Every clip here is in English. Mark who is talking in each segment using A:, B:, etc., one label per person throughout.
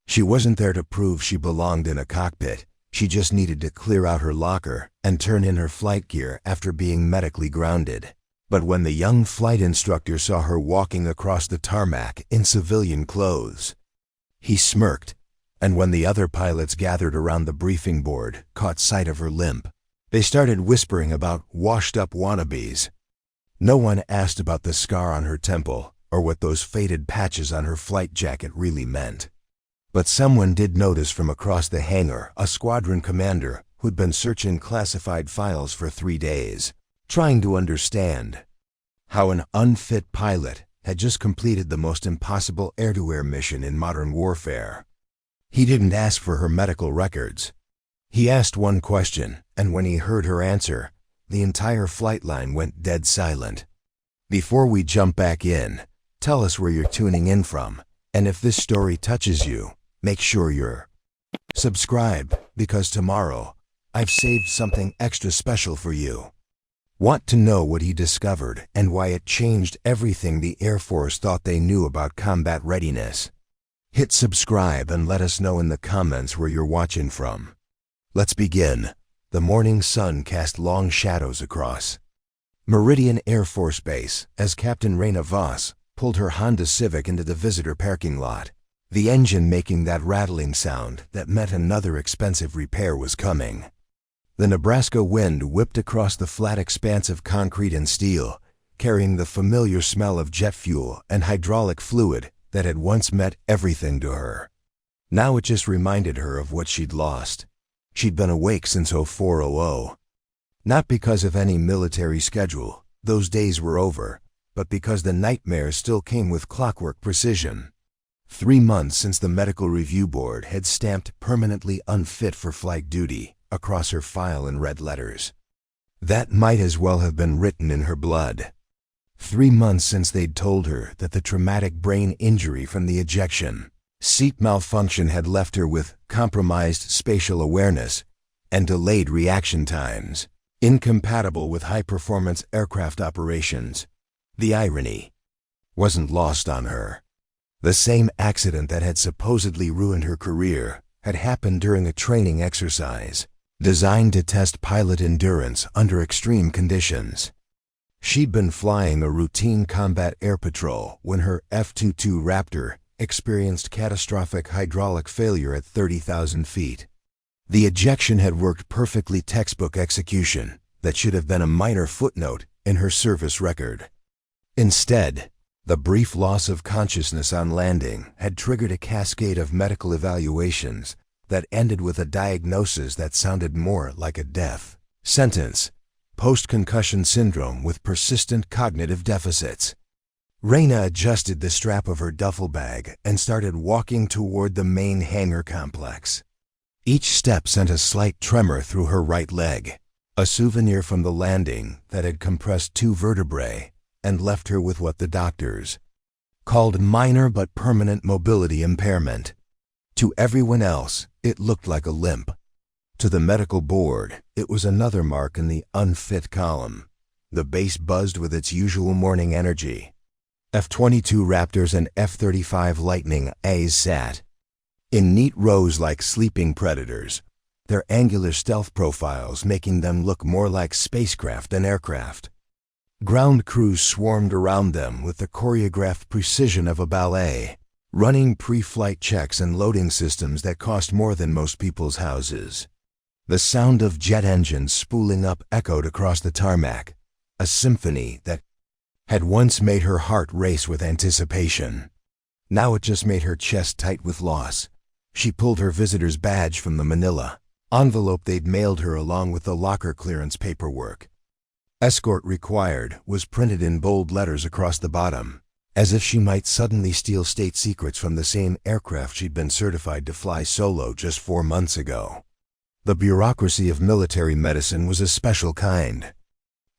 A: She wasn't there to prove she belonged in a cockpit. She just needed to clear out her locker and turn in her flight gear after being medically grounded. But when the young flight instructor saw her walking across the tarmac in civilian clothes, he smirked, and when the other pilots gathered around the briefing board caught sight of her limp, they started whispering about washed-up wannabes. No one asked about the scar on her temple or what those faded patches on her flight jacket really meant. But someone did notice from across the hangar a squadron commander who'd been searching classified files for 3 days, trying to understand how an unfit pilot had just completed the most impossible air-to-air mission in modern warfare. He didn't ask for her medical records. He asked one question, and when he heard her answer, the entire flight line went dead silent. Before we jump back in, tell us where you're tuning in from, and if this story touches you, make sure you're subscribed, because tomorrow I've saved something extra special for you. Want to know what he discovered and why it changed everything the Air Force thought they knew about combat readiness? Hit subscribe and let us know in the comments where you're watching from. Let's begin. The morning sun cast long shadows across Meridian Air Force Base as Captain Raina Voss pulled her Honda Civic into the visitor parking lot, the engine making that rattling sound that meant another expensive repair was coming. The Nebraska wind whipped across the flat expanse of concrete and steel, carrying the familiar smell of jet fuel and hydraulic fluid that had once meant everything to her. Now it just reminded her of what she'd lost. She'd been awake since 0400. Not because of any military schedule, those days were over, but because the nightmares still came with clockwork precision. 3 months since the medical review board had stamped permanently unfit for flight duty across her file in red letters. That might as well have been written in her blood. 3 months since they'd told her that the traumatic brain injury from the ejection seat malfunction had left her with compromised spatial awareness and delayed reaction times, incompatible with high-performance aircraft operations. The irony wasn't lost on her. The same accident that had supposedly ruined her career had happened during a training exercise designed to test pilot endurance under extreme conditions. She'd been flying a routine combat air patrol when her F-22 Raptor experienced catastrophic hydraulic failure at 30,000 feet. The ejection had worked perfectly, textbook execution that should have been a minor footnote in her service record. Instead, the brief loss of consciousness on landing had triggered a cascade of medical evaluations that ended with a diagnosis that sounded more like a death sentence: post-concussion syndrome with persistent cognitive deficits. Raina adjusted the strap of her duffel bag and started walking toward the main hangar complex. Each step sent a slight tremor through her right leg, a souvenir from the landing that had compressed 2 vertebrae and left her with what the doctors called minor but permanent mobility impairment. To everyone else, it looked like a limp. To the medical board, it was another mark in the unfit column. The base buzzed with its usual morning energy. F-22 Raptors and F-35 Lightning A's sat in neat rows like sleeping predators, their angular stealth profiles making them look more like spacecraft than aircraft. Ground crews swarmed around them with the choreographed precision of a ballet, running pre-flight checks and loading systems that cost more than most people's houses. The sound of jet engines spooling up echoed across the tarmac, a symphony that had once made her heart race with anticipation. Now it just made her chest tight with loss. She pulled her visitor's badge from the manila envelope they'd mailed her along with the locker clearance paperwork. Escort required was printed in bold letters across the bottom, as if she might suddenly steal state secrets from the same aircraft she'd been certified to fly solo just 4 months ago. The bureaucracy of military medicine was a special kind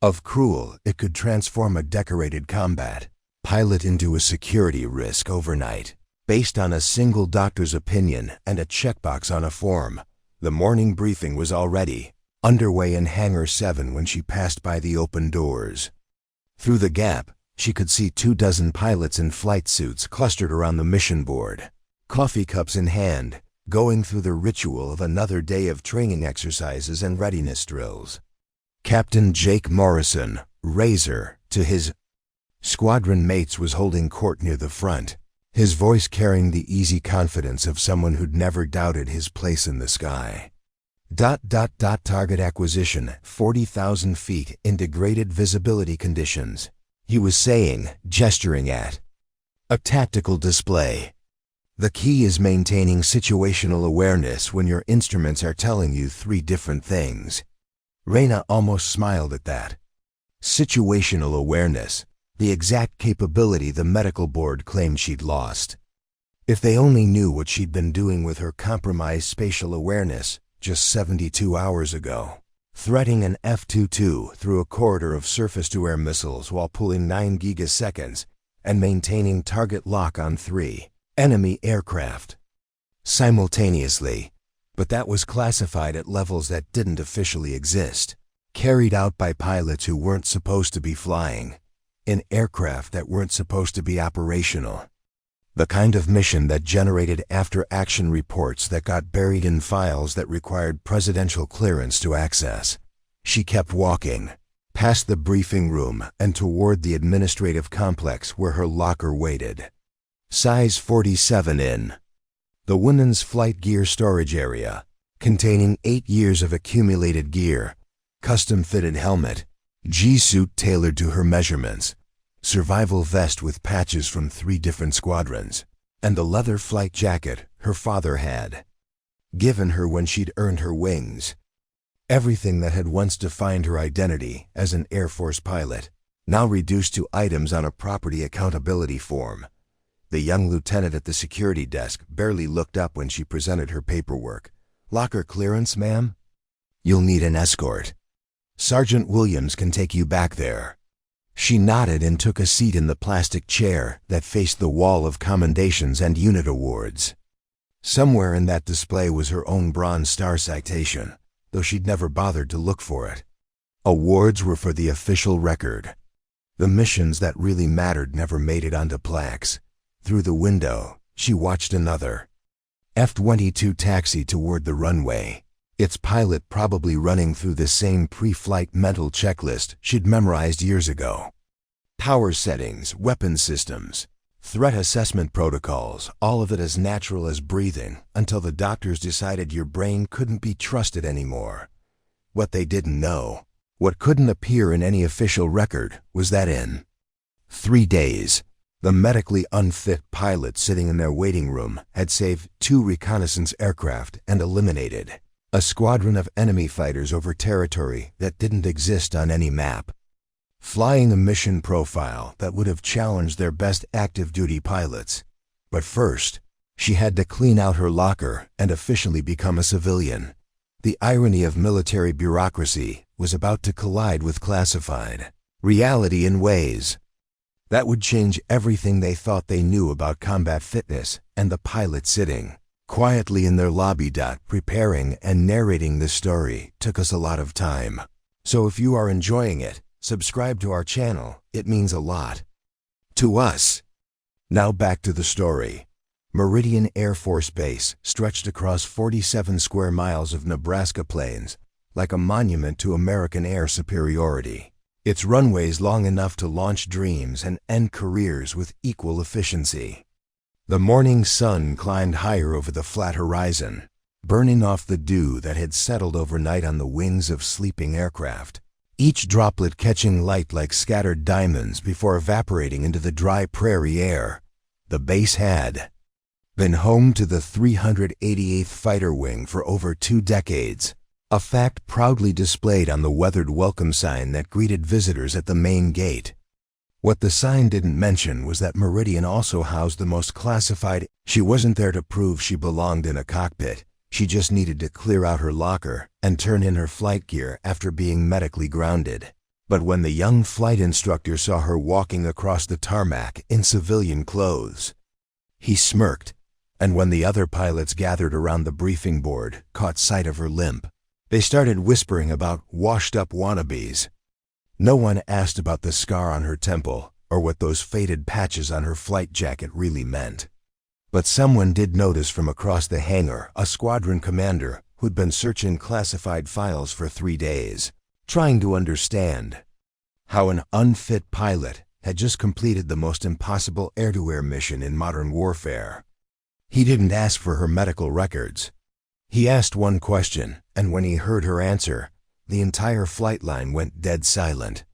A: of cruel. It could transform a decorated combat pilot into a security risk overnight, based on a single doctor's opinion and a checkbox on a form. The morning briefing was already underway in Hangar 7 when she passed by the open doors. Through the gap, she could see 24 pilots in flight suits clustered around the mission board. coffee cups in hand, going through the ritual of another day of training exercises and readiness drills. Captain Jake Morrison, Razor, to his squadron mates was holding court near the front, his voice carrying the easy confidence of someone who'd never doubted his place in the sky. Target acquisition, 40,000 feet in degraded visibility conditions, he was saying, gesturing at a tactical display. The key is maintaining situational awareness when your instruments are telling you three different things. Reyna almost smiled at that. Situational awareness, the exact capability the medical board claimed she'd lost. If they only knew what she'd been doing with her compromised spatial awareness just 72 hours ago. Threading an F-22 through a corridor of surface-to-air missiles while pulling 9 gigaseconds and maintaining target lock on 3 enemy aircraft simultaneously, but that was classified at levels that didn't officially exist, carried out by pilots who weren't supposed to be flying, in aircraft that weren't supposed to be operational. The kind of mission that generated after-action reports that got buried in files that required presidential clearance to access. She kept walking, past the briefing room and toward the administrative complex where her locker waited. Size 47 in. The women's flight gear storage area, containing 8 years of accumulated gear, custom-fitted helmet, G-suit tailored to her measurements, survival vest with patches from 3 different squadrons, and the leather flight jacket her father had given her when she'd earned her wings. Everything that had once defined her identity as an Air Force pilot, now reduced to items on a property accountability form. The young lieutenant at the security desk barely looked up when she presented her paperwork. "Locker clearance, ma'am? You'll need an escort. Sergeant Williams can take you back there." She nodded and took a seat in the plastic chair that faced the wall of commendations and unit awards. Somewhere in that display was her own Bronze Star citation, though she'd never bothered to look for it. Awards were for the official record. The missions that really mattered never made it onto plaques. Through the window, she watched another F-22 taxi toward the runway, its pilot probably running through the same pre-flight mental checklist she'd memorized years ago. Power settings, weapon systems, threat assessment protocols, all of it as natural as breathing until the doctors decided your brain couldn't be trusted anymore. What they didn't know, what couldn't appear in any official record, was that in 3 days, the medically unfit pilot sitting in their waiting room had saved 2 reconnaissance aircraft and eliminated a squadron of enemy fighters over territory that didn't exist on any map, flying a mission profile that would have challenged their best active-duty pilots. But first, she had to clean out her locker and officially become a civilian. The irony of military bureaucracy was about to collide with classified reality in ways that would change everything they thought they knew about combat fitness, and the pilot sitting quietly in their lobby. Preparing and narrating this story took us a lot of time. So if you are enjoying it, subscribe to our channel. It means a lot to us. Now back to the story. Meridian Air Force Base stretched across 47 square miles of Nebraska plains, like a monument to American air superiority. Its runways long enough to launch dreams and end careers with equal efficiency. The morning sun climbed higher over the flat horizon, burning off the dew that had settled overnight on the wings of sleeping aircraft, each droplet catching light like scattered diamonds before evaporating into the dry prairie air. The base had been home to the 388th Fighter Wing for over 2 decades, a fact proudly displayed on the weathered welcome sign that greeted visitors at the main gate. What the sign didn't mention was that Meridian also housed the most classified. She wasn't there to prove she belonged in a cockpit. She just needed to clear out her locker and turn in her flight gear after being medically grounded. But when the young flight instructor saw her walking across the tarmac in civilian clothes, he smirked, and when the other pilots gathered around the briefing board caught sight of her limp, they started whispering about washed-up wannabes. No one asked about the scar on her temple or what those faded patches on her flight jacket really meant. But someone did notice from across the hangar a squadron commander who'd been searching classified files for 3 days, trying to understand how an unfit pilot had just completed the most impossible air-to-air mission in modern warfare. He didn't ask for her medical records. He asked one question, and when he heard her answer, the entire flight line went dead silent.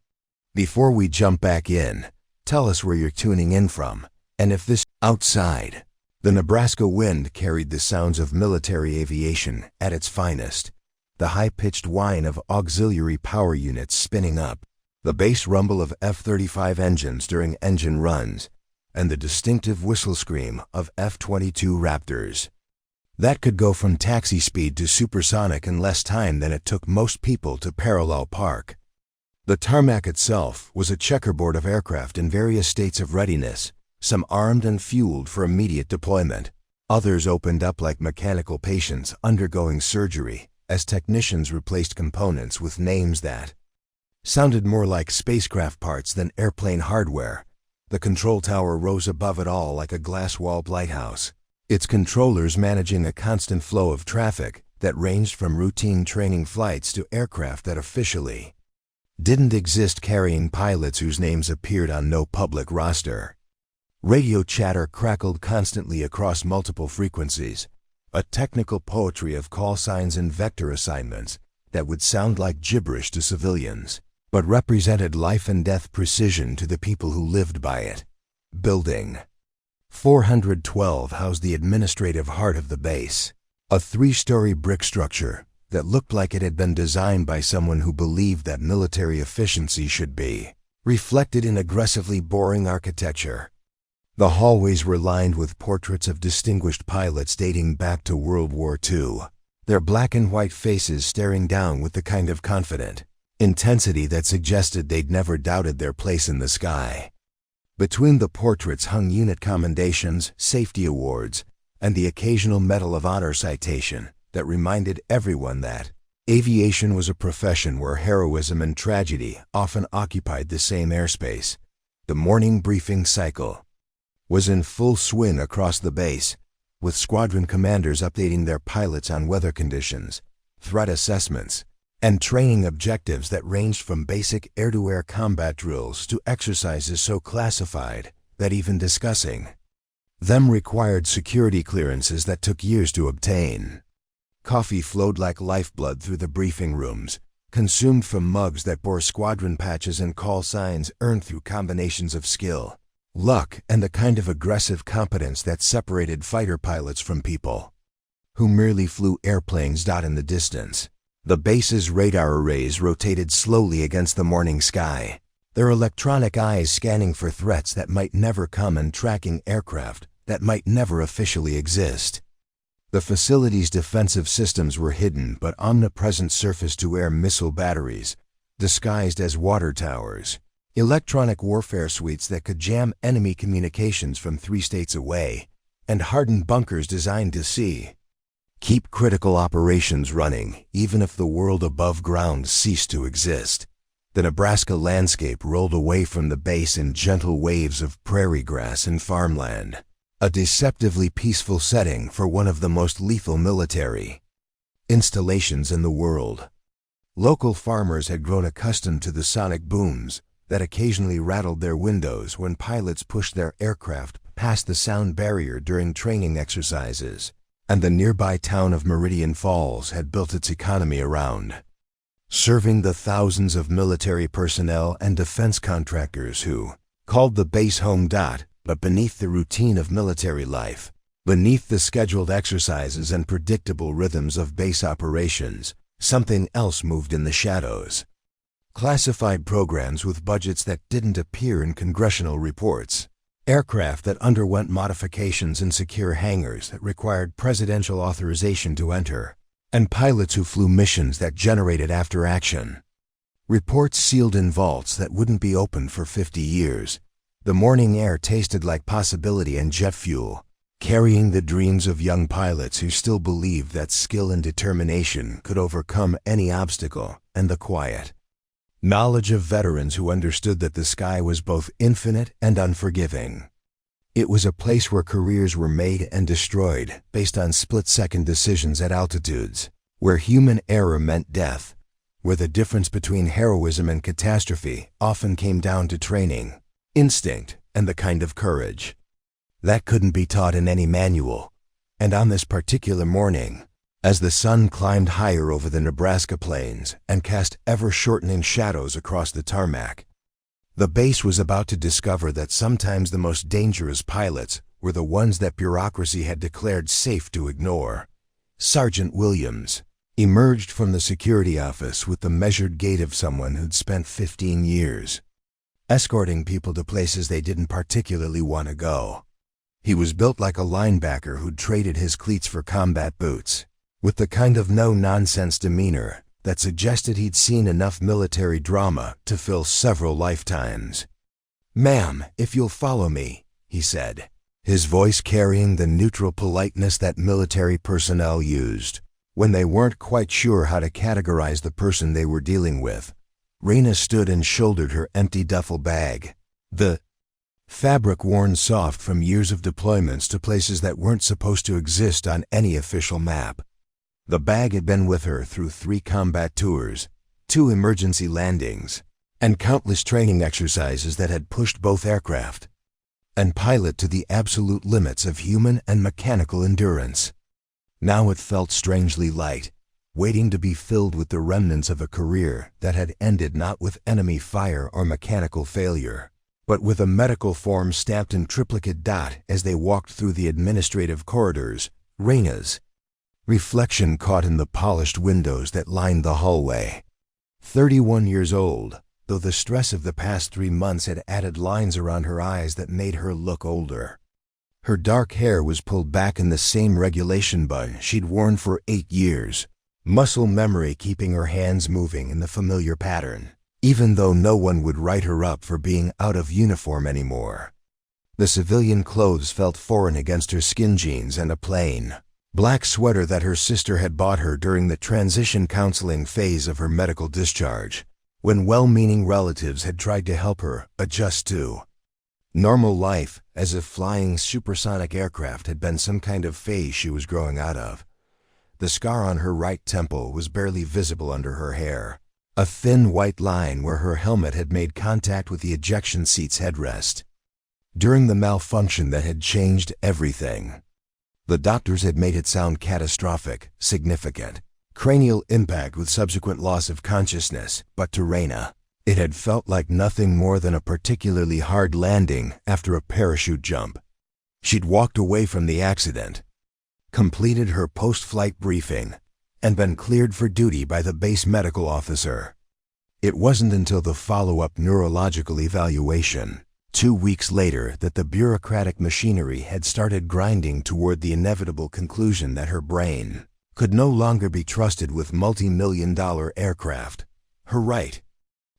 A: Before we jump back in, tell us where you're tuning in from, and if this outside. The Nebraska wind carried the sounds of military aviation at its finest, the high-pitched whine of auxiliary power units spinning up, the bass rumble of F-35 engines during engine runs, and the distinctive whistle scream of F-22 Raptors. That could go from taxi speed to supersonic in less time than it took most people to parallel park. The tarmac itself was a checkerboard of aircraft in various states of readiness, some armed and fueled for immediate deployment. Others opened up like mechanical patients undergoing surgery as technicians replaced components with names that sounded more like spacecraft parts than airplane hardware. The control tower rose above it all like a glass-walled lighthouse, its controllers managing a constant flow of traffic that ranged from routine training flights to aircraft that officially didn't exist, carrying pilots whose names appeared on no public roster. Radio chatter crackled constantly across multiple frequencies, a technical poetry of call signs and vector assignments that would sound like gibberish to civilians, but represented life and death precision to the people who lived by it. Building 412 housed the administrative heart of the base, a 3-story brick structure that looked like it had been designed by someone who believed that military efficiency should be reflected in aggressively boring architecture. The hallways were lined with portraits of distinguished pilots dating back to World War II, their black and white faces staring down with the kind of confident intensity that suggested they'd never doubted their place in the sky. Between the portraits hung unit commendations, safety awards, and the occasional Medal of Honor citation that reminded everyone that aviation was a profession where heroism and tragedy often occupied the same airspace. The morning briefing cycle was in full swing across the base, with squadron commanders updating their pilots on weather conditions, threat assessments, and training objectives that ranged from basic air-to-air combat drills to exercises so classified that even discussing them required security clearances that took years to obtain. Coffee flowed like lifeblood through the briefing rooms, consumed from mugs that bore squadron patches and call signs earned through combinations of skill, luck, and the kind of aggressive competence that separated fighter pilots from people who merely flew airplanes. In the distance, the base's radar arrays rotated slowly against the morning sky, their electronic eyes scanning for threats that might never come and tracking aircraft that might never officially exist. The facility's defensive systems were hidden but omnipresent surface-to-air missile batteries, disguised as water towers, electronic warfare suites that could jam enemy communications from 3 states away, and hardened bunkers designed to keep critical operations running even if the world above ground ceased to exist. The Nebraska landscape rolled away from the base in gentle waves of prairie grass and farmland, a deceptively peaceful setting for one of the most lethal military installations in the world. Local farmers had grown accustomed to the sonic booms that occasionally rattled their windows when pilots pushed their aircraft past the sound barrier during training exercises, and the nearby town of Meridian Falls had built its economy around serving the thousands of military personnel and defense contractors who called the base home. But beneath the routine of military life, beneath the scheduled exercises and predictable rhythms of base operations, something else moved in the shadows. Classified programs with budgets that didn't appear in congressional reports, aircraft that underwent modifications in secure hangars that required presidential authorization to enter, and pilots who flew missions that generated after-action reports sealed in vaults that wouldn't be opened for 50 years. The morning air tasted like possibility and jet fuel, carrying the dreams of young pilots who still believed that skill and determination could overcome any obstacle, and the quiet knowledge of veterans who understood that the sky was both infinite and unforgiving. It was a place where careers were made and destroyed based on split-second decisions at altitudes, where human error meant death, where the difference between heroism and catastrophe often came down to training, instinct, and the kind of courage that couldn't be taught in any manual. And on this particular morning, as the sun climbed higher over the Nebraska plains and cast ever-shortening shadows across the tarmac, the base was about to discover that sometimes the most dangerous pilots were the ones that bureaucracy had declared safe to ignore. Sergeant Williams emerged from the security office with the measured gait of someone who'd spent 15 years escorting people to places they didn't particularly want to go. He was built like a linebacker who'd traded his cleats for combat boots, with the kind of no-nonsense demeanor that suggested he'd seen enough military drama to fill several lifetimes. "Ma'am, if you'll follow me," he said, his voice carrying the neutral politeness that military personnel used when they weren't quite sure how to categorize the person they were dealing with. Raina stood and shouldered her empty duffel bag, the fabric worn soft from years of deployments to places that weren't supposed to exist on any official map. The bag had been with her through 3 combat tours, 2 emergency landings, and countless training exercises that had pushed both aircraft and pilot to the absolute limits of human and mechanical endurance. Now it felt strangely light, waiting to be filled with the remnants of a career that had ended not with enemy fire or mechanical failure, but with a medical form stamped in triplicate dot as they walked through the administrative corridors. Raina's reflection caught in the polished windows that lined the hallway. 31 years old, though the stress of the past 3 months had added lines around her eyes that made her look older. Her dark hair was pulled back in the same regulation bun she'd worn for 8 years, muscle memory keeping her hands moving in the familiar pattern, even though no one would write her up for being out of uniform anymore. The civilian clothes felt foreign against her skin jeans and a plain black sweater that her sister had bought her during the transition counseling phase of her medical discharge, when well-meaning relatives had tried to help her adjust to normal life, as if flying supersonic aircraft had been some kind of phase she was growing out of. The scar on her right temple was barely visible under her hair, a thin white line where her helmet had made contact with the ejection seat's headrest during the malfunction that had changed everything. The doctors had made it sound catastrophic, significant, cranial impact with subsequent loss of consciousness, but to Raina, it had felt like nothing more than a particularly hard landing after a parachute jump. She'd walked away from the accident, completed her post-flight briefing, and been cleared for duty by the base medical officer. It wasn't until the follow-up neurological evaluation, 2 weeks later, that the bureaucratic machinery had started grinding toward the inevitable conclusion that her brain could no longer be trusted with multi-million-dollar aircraft. Her right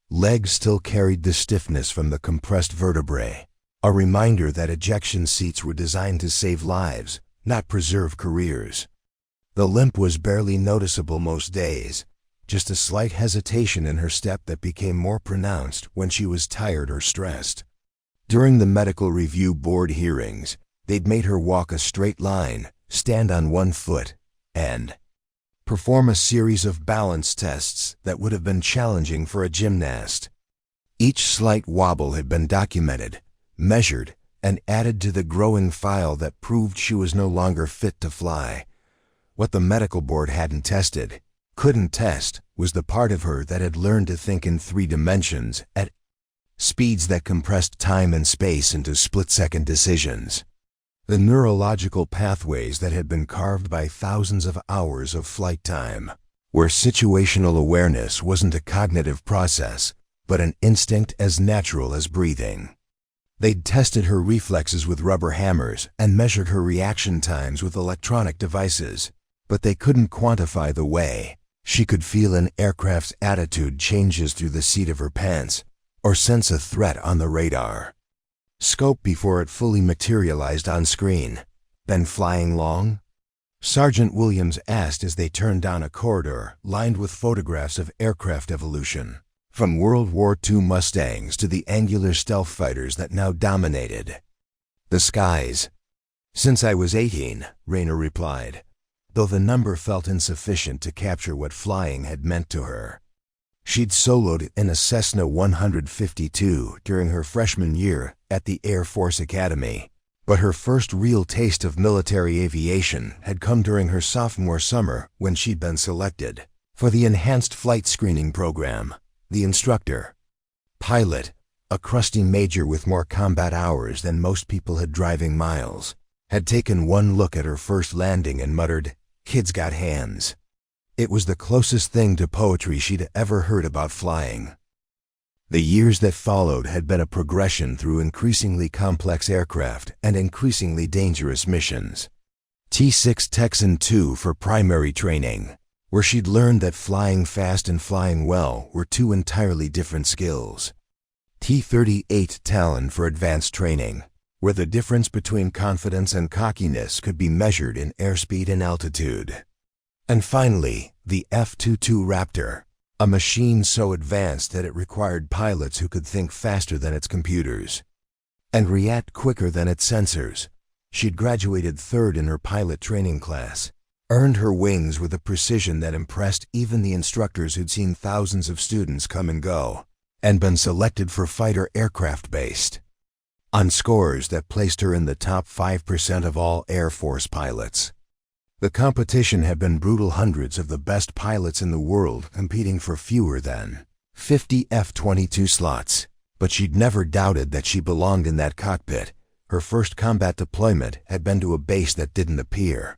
A: leg still carried the stiffness from the compressed vertebrae, a reminder that ejection seats were designed to save lives, not preserve careers. The limp was barely noticeable most days, just a slight hesitation in her step that became more pronounced when she was tired or stressed. During the medical review board hearings, they'd made her walk a straight line, stand on one foot, and perform a series of balance tests that would have been challenging for a gymnast. Each slight wobble had been documented, measured, and added to the growing file that proved she was no longer fit to fly. What the medical board hadn't tested, couldn't test, was the part of her that had learned to think in 3 dimensions at speeds that compressed time and space into split-second decisions. The neurological pathways that had been carved by thousands of hours of flight time, where situational awareness wasn't a cognitive process, but an instinct as natural as breathing. They'd tested her reflexes with rubber hammers and measured her reaction times with electronic devices, but they couldn't quantify the way she could feel an aircraft's attitude changes through the seat of her pants, or sense a threat on the radar scope before it fully materialized on screen. "Been flying long?" Sergeant Williams asked as they turned down a corridor lined with photographs of aircraft evolution, from World War II Mustangs to the angular stealth fighters that now dominated The skies. Since I was 18, Rayner replied, though the number felt insufficient to capture what flying had meant to her. She'd soloed in a Cessna 152 during her freshman year at the Air Force Academy, but her first real taste of military aviation had come during her sophomore summer when she'd been selected for the Enhanced Flight Screening Program. The instructor, pilot, a crusty major with more combat hours than most people had driving miles, had taken one look at her first landing and muttered, "Kid's got hands." It was the closest thing to poetry she'd ever heard about flying. The years that followed had been a progression through increasingly complex aircraft and increasingly dangerous missions. T-6 Texan II for primary training, where she'd learned that flying fast and flying well were two entirely different skills. T-38 Talon for advanced training, where the difference between confidence and cockiness could be measured in airspeed and altitude. And finally, the F-22 Raptor, a machine so advanced that it required pilots who could think faster than its computers and react quicker than its sensors. She'd graduated third in her pilot training class, earned her wings with a precision that impressed even the instructors who'd seen thousands of students come and go, and been selected for fighter aircraft based on scores that placed her in the top 5% of all Air Force pilots. The competition had been brutal, hundreds of the best pilots in the world competing for fewer than 50 F-22 slots, but she'd never doubted that she belonged in that cockpit. Her first combat deployment had been to a base that didn't appear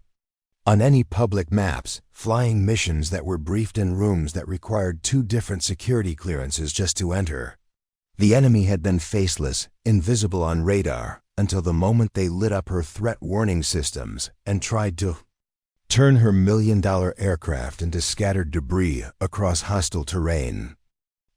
A: on any public maps, flying missions that were briefed in rooms that required 2 different security clearances just to enter. The enemy had been faceless, invisible on radar, until the moment they lit up her threat warning systems and tried to turn her million-dollar aircraft into scattered debris across hostile terrain.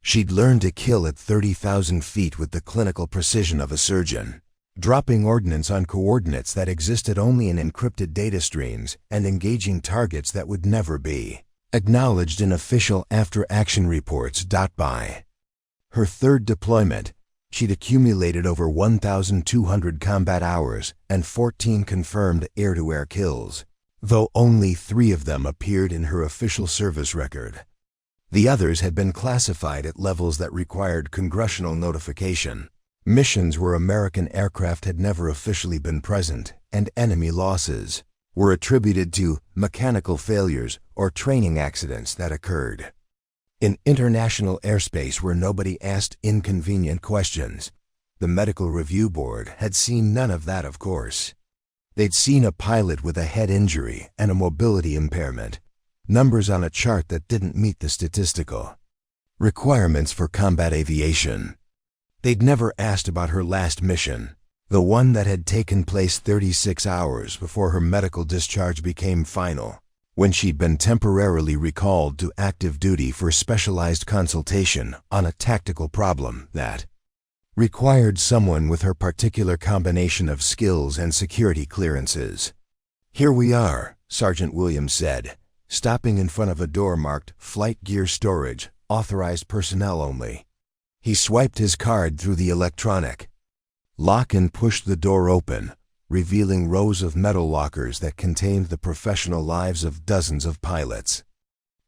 A: She'd learned to kill at 30,000 feet with the clinical precision of a surgeon, dropping ordnance on coordinates that existed only in encrypted data streams and engaging targets that would never be acknowledged in official after-action reports. By her third deployment, she'd accumulated over 1,200 combat hours and 14 confirmed air-to-air kills, though only 3 of them appeared in her official service record. The others had been classified at levels that required congressional notification, missions where American aircraft had never officially been present, and enemy losses were attributed to mechanical failures or training accidents that occurred in international airspace where nobody asked inconvenient questions. The Medical Review Board had seen none of that, of course. They'd seen a pilot with a head injury and a mobility impairment, numbers on a chart that didn't meet the statistical requirements for combat aviation. They'd never asked about her last mission, the one that had taken place 36 hours before her medical discharge became final, when she'd been temporarily recalled to active duty for specialized consultation on a tactical problem that required someone with her particular combination of skills and security clearances. "Here we are," Sergeant Williams said, stopping in front of a door marked "Flight Gear Storage, Authorized Personnel Only." He swiped his card through the electronic lock and pushed the door open, revealing rows of metal lockers that contained the professional lives of dozens of pilots.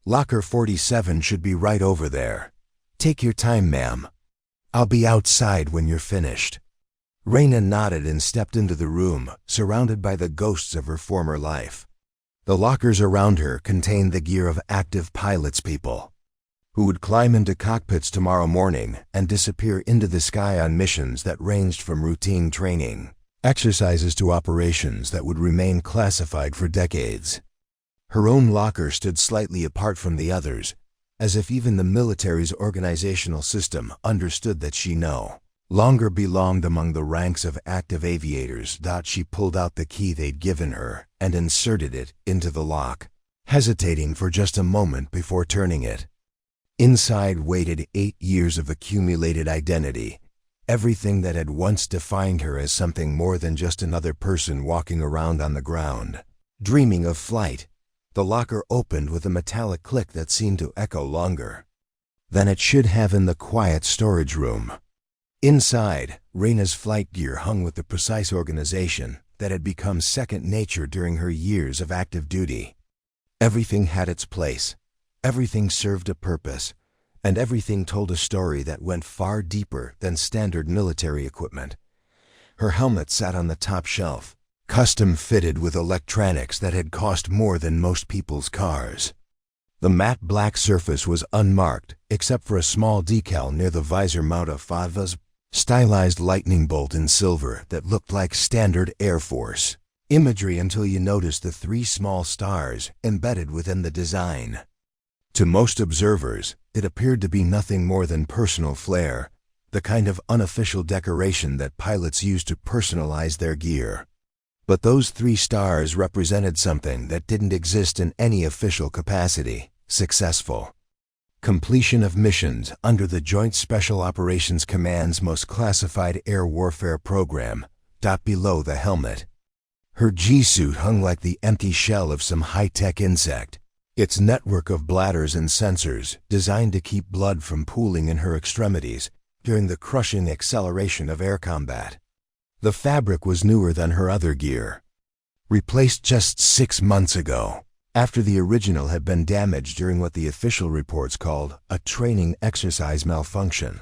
A: "Locker 47 should be right over there. Take your time, ma'am. I'll be outside when you're finished." Raina nodded and stepped into the room, surrounded by the ghosts of her former life. The lockers around her contained the gear of active pilots, people who would climb into cockpits tomorrow morning and disappear into the sky on missions that ranged from routine training exercises to operations that would remain classified for decades. Her own locker stood slightly apart from the others, as if even the military's organizational system understood that she no longer belonged among the ranks of active aviators. She pulled out the key they'd given her and inserted it into the lock, hesitating for just a moment before turning it. Inside waited 8 years of accumulated identity, everything that had once defined her as something more than just another person walking around on the ground, dreaming of flight. The locker opened with a metallic click that seemed to echo longer than it should have in the quiet storage room. Inside, Reyna's flight gear hung with the precise organization that had become second nature during her years of active duty. Everything had its place, everything served a purpose, and everything told a story that went far deeper than standard military equipment. Her helmet sat on the top shelf, custom fitted with electronics that had cost more than most people's cars. The matte black surface was unmarked except for a small decal near the visor mount of Fava's stylized lightning bolt in silver that looked like standard Air Force imagery until you noticed the 3 small stars embedded within the design. To most observers, it appeared to be nothing more than personal flair, the kind of unofficial decoration that pilots use to personalize their gear. But those 3 stars represented something that didn't exist in any official capacity: successful completion of missions under the Joint Special Operations Command's most classified air warfare program. Below the helmet, her G-suit hung like the empty shell of some high-tech insect, its network of bladders and sensors designed to keep blood from pooling in her extremities during the crushing acceleration of air combat. The fabric was newer than her other gear, replaced just 6 months ago, after the original had been damaged during what the official reports called a training exercise malfunction.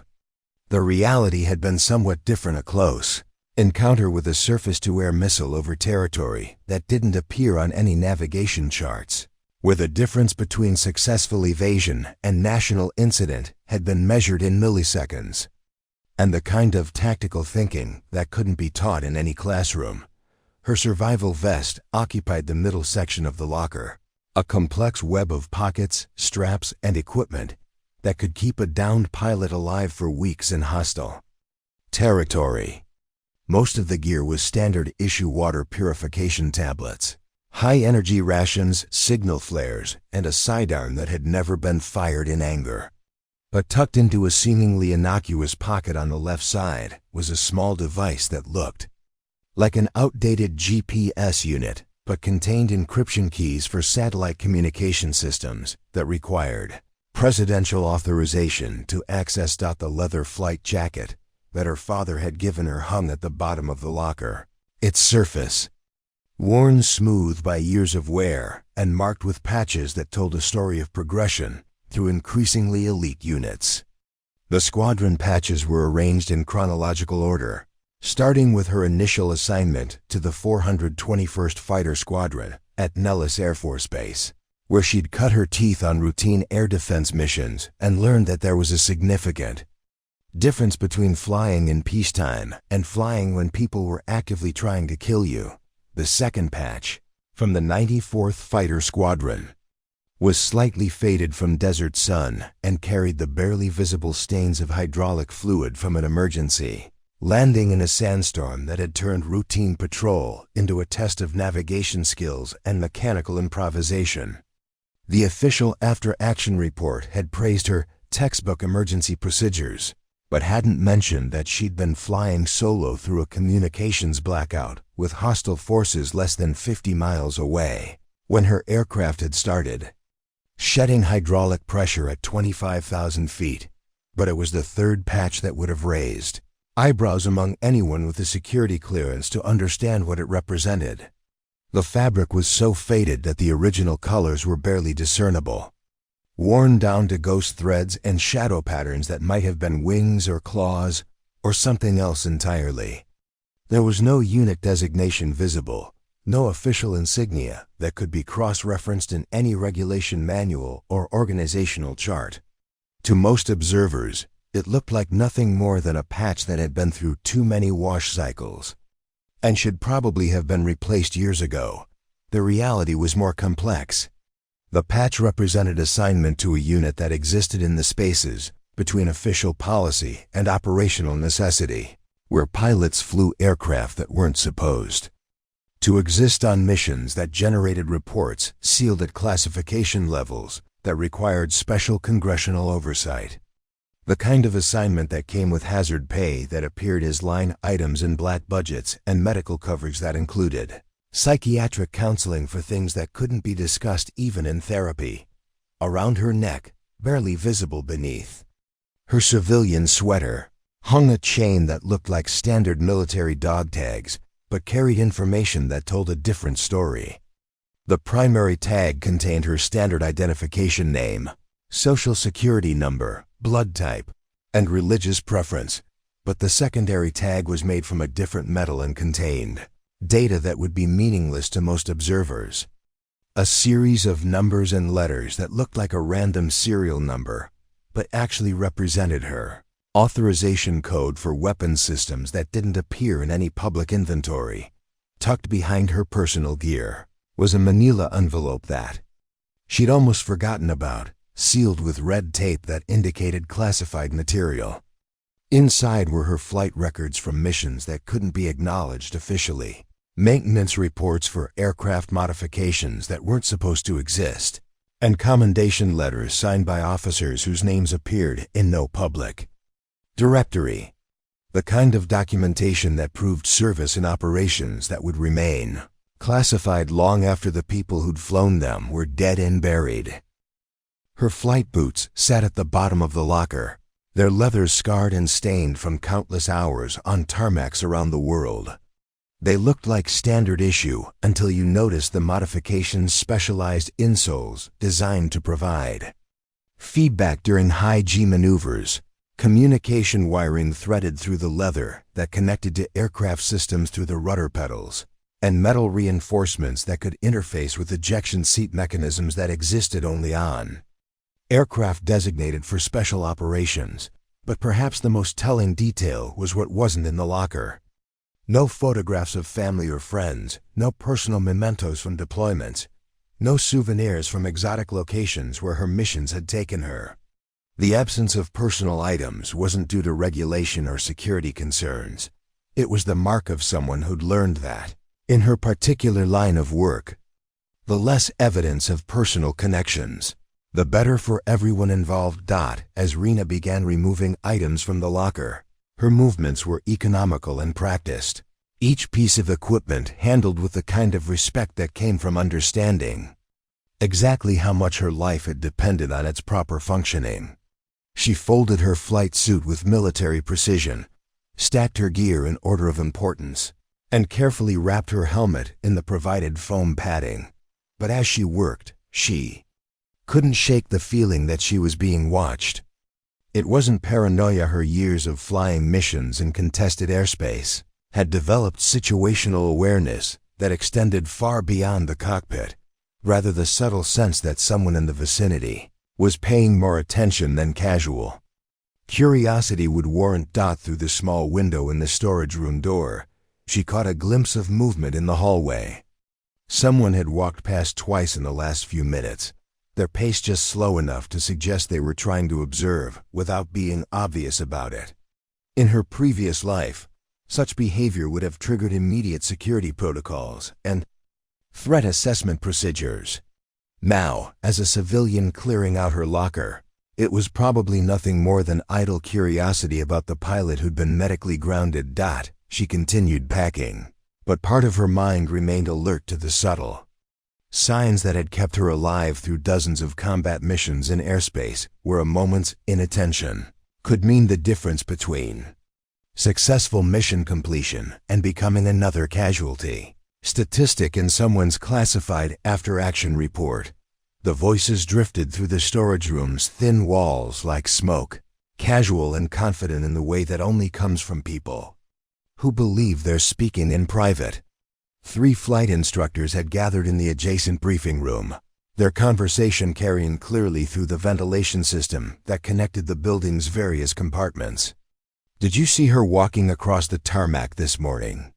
A: The reality had been somewhat different: a close encounter with a surface-to-air missile over territory that didn't appear on any navigation charts, where the difference between successful evasion and national incident had been measured in milliseconds. And the kind of tactical thinking that couldn't be taught in any classroom. Her survival vest occupied the middle section of the locker, a complex web of pockets, straps, and equipment that could keep a downed pilot alive for weeks in hostile territory. Most of the gear was standard-issue water purification tablets, high-energy rations, signal flares, and a sidearm that had never been fired in anger. But tucked into a seemingly innocuous pocket on the left side was a small device that looked like an outdated GPS unit, but contained encryption keys for satellite communication systems that required presidential authorization to access. The leather flight jacket that her father had given her hung at the bottom of the locker, its surface worn smooth by years of wear and marked with patches that told a story of progression through increasingly elite units. The squadron patches were arranged in chronological order, starting with her initial assignment to the 421st Fighter Squadron at Nellis Air Force Base, where she'd cut her teeth on routine air defense missions and learned that there was a significant difference between flying in peacetime and flying when people were actively trying to kill you. The second patch, from the 94th Fighter Squadron, was slightly faded from desert sun and carried the barely visible stains of hydraulic fluid from an emergency landing in a sandstorm that had turned routine patrol into a test of navigation skills and mechanical improvisation. The official after-action report had praised her textbook emergency procedures, but hadn't mentioned that she'd been flying solo through a communications blackout with hostile forces less than 50 miles away when her aircraft had started shedding hydraulic pressure at 25,000 feet. But it was the third patch that would have raised eyebrows among anyone with a security clearance to understand what it represented. The fabric was so faded that the original colors were barely discernible, worn down to ghost threads and shadow patterns that might have been wings or claws or something else entirely. There was no unit designation visible, no official insignia that could be cross-referenced in any regulation manual or organizational chart. To most observers, it looked like nothing more than a patch that had been through too many wash cycles and should probably have been replaced years ago. The reality was more complex. The patch represented assignment to a unit that existed in the spaces between official policy and operational necessity, where pilots flew aircraft that weren't supposed to exist, on missions that generated reports sealed at classification levels that required special congressional oversight. The kind of assignment that came with hazard pay that appeared as line items in black budgets and medical coverage that included psychiatric counseling for things that couldn't be discussed even in therapy. Around her neck, barely visible beneath her civilian sweater, hung a chain that looked like standard military dog tags, but carried information that told a different story. The primary tag contained her standard identification name, social security number, blood type, and religious preference, but the secondary tag was made from a different metal and contained data that would be meaningless to most observers. A series of numbers and letters that looked like a random serial number, but actually represented her authorization code for weapons systems that didn't appear in any public inventory. Tucked behind her personal gear was a manila envelope that she'd almost forgotten about, sealed with red tape that indicated classified material. Inside were her flight records from missions that couldn't be acknowledged officially, maintenance reports for aircraft modifications that weren't supposed to exist, and commendation letters signed by officers whose names appeared in no public directory. The kind of documentation that proved service in operations that would remain classified long after the people who'd flown them were dead and buried. Her flight boots sat at the bottom of the locker, their leathers scarred and stained from countless hours on tarmacs around the world. They looked like standard issue until you noticed the modifications specialized insoles designed to provide feedback during high-G maneuvers, communication wiring threaded through the leather that connected to aircraft systems through the rudder pedals, and metal reinforcements that could interface with ejection seat mechanisms that existed only on aircraft designated for special operations. But perhaps the most telling detail was what wasn't in the locker. No photographs of family or friends, no personal mementos from deployments, no souvenirs from exotic locations where her missions had taken her. The absence of personal items wasn't due to regulation or security concerns. It was the mark of someone who'd learned that, in her particular line of work, the less evidence of personal connections, the better for everyone involved. As Rena began removing items from the locker, her movements were economical and practiced, each piece of equipment handled with the kind of respect that came from understanding exactly how much her life had depended on its proper functioning. She folded her flight suit with military precision, stacked her gear in order of importance, and carefully wrapped her helmet in the provided foam padding. But as she worked, she couldn't shake the feeling that she was being watched. It wasn't paranoia. Her years of flying missions in contested airspace had developed situational awareness that extended far beyond the cockpit, rather the subtle sense that someone in the vicinity was paying more attention than casual. Curiosity would warrant. Through the small window in the storage room door, she caught a glimpse of movement in the hallway. Someone had walked past twice in the last few minutes, their pace just slow enough to suggest they were trying to observe without being obvious about it. In her previous life, such behavior would have triggered immediate security protocols and threat assessment procedures. Now, as a civilian clearing out her locker, it was probably nothing more than idle curiosity about the pilot who'd been medically grounded. She continued packing, but part of her mind remained alert to the subtle signs that had kept her alive through dozens of combat missions in airspace, where a moment's inattention could mean the difference between successful mission completion and becoming another casualty statistic in someone's classified after-action report. The voices drifted through the storage room's thin walls like smoke, casual and confident in the way that only comes from people who believe they're speaking in private. 3 flight instructors had gathered in the adjacent briefing room, their conversation carrying clearly through the ventilation system that connected the building's various compartments. "Did you see her walking across the tarmac this morning?"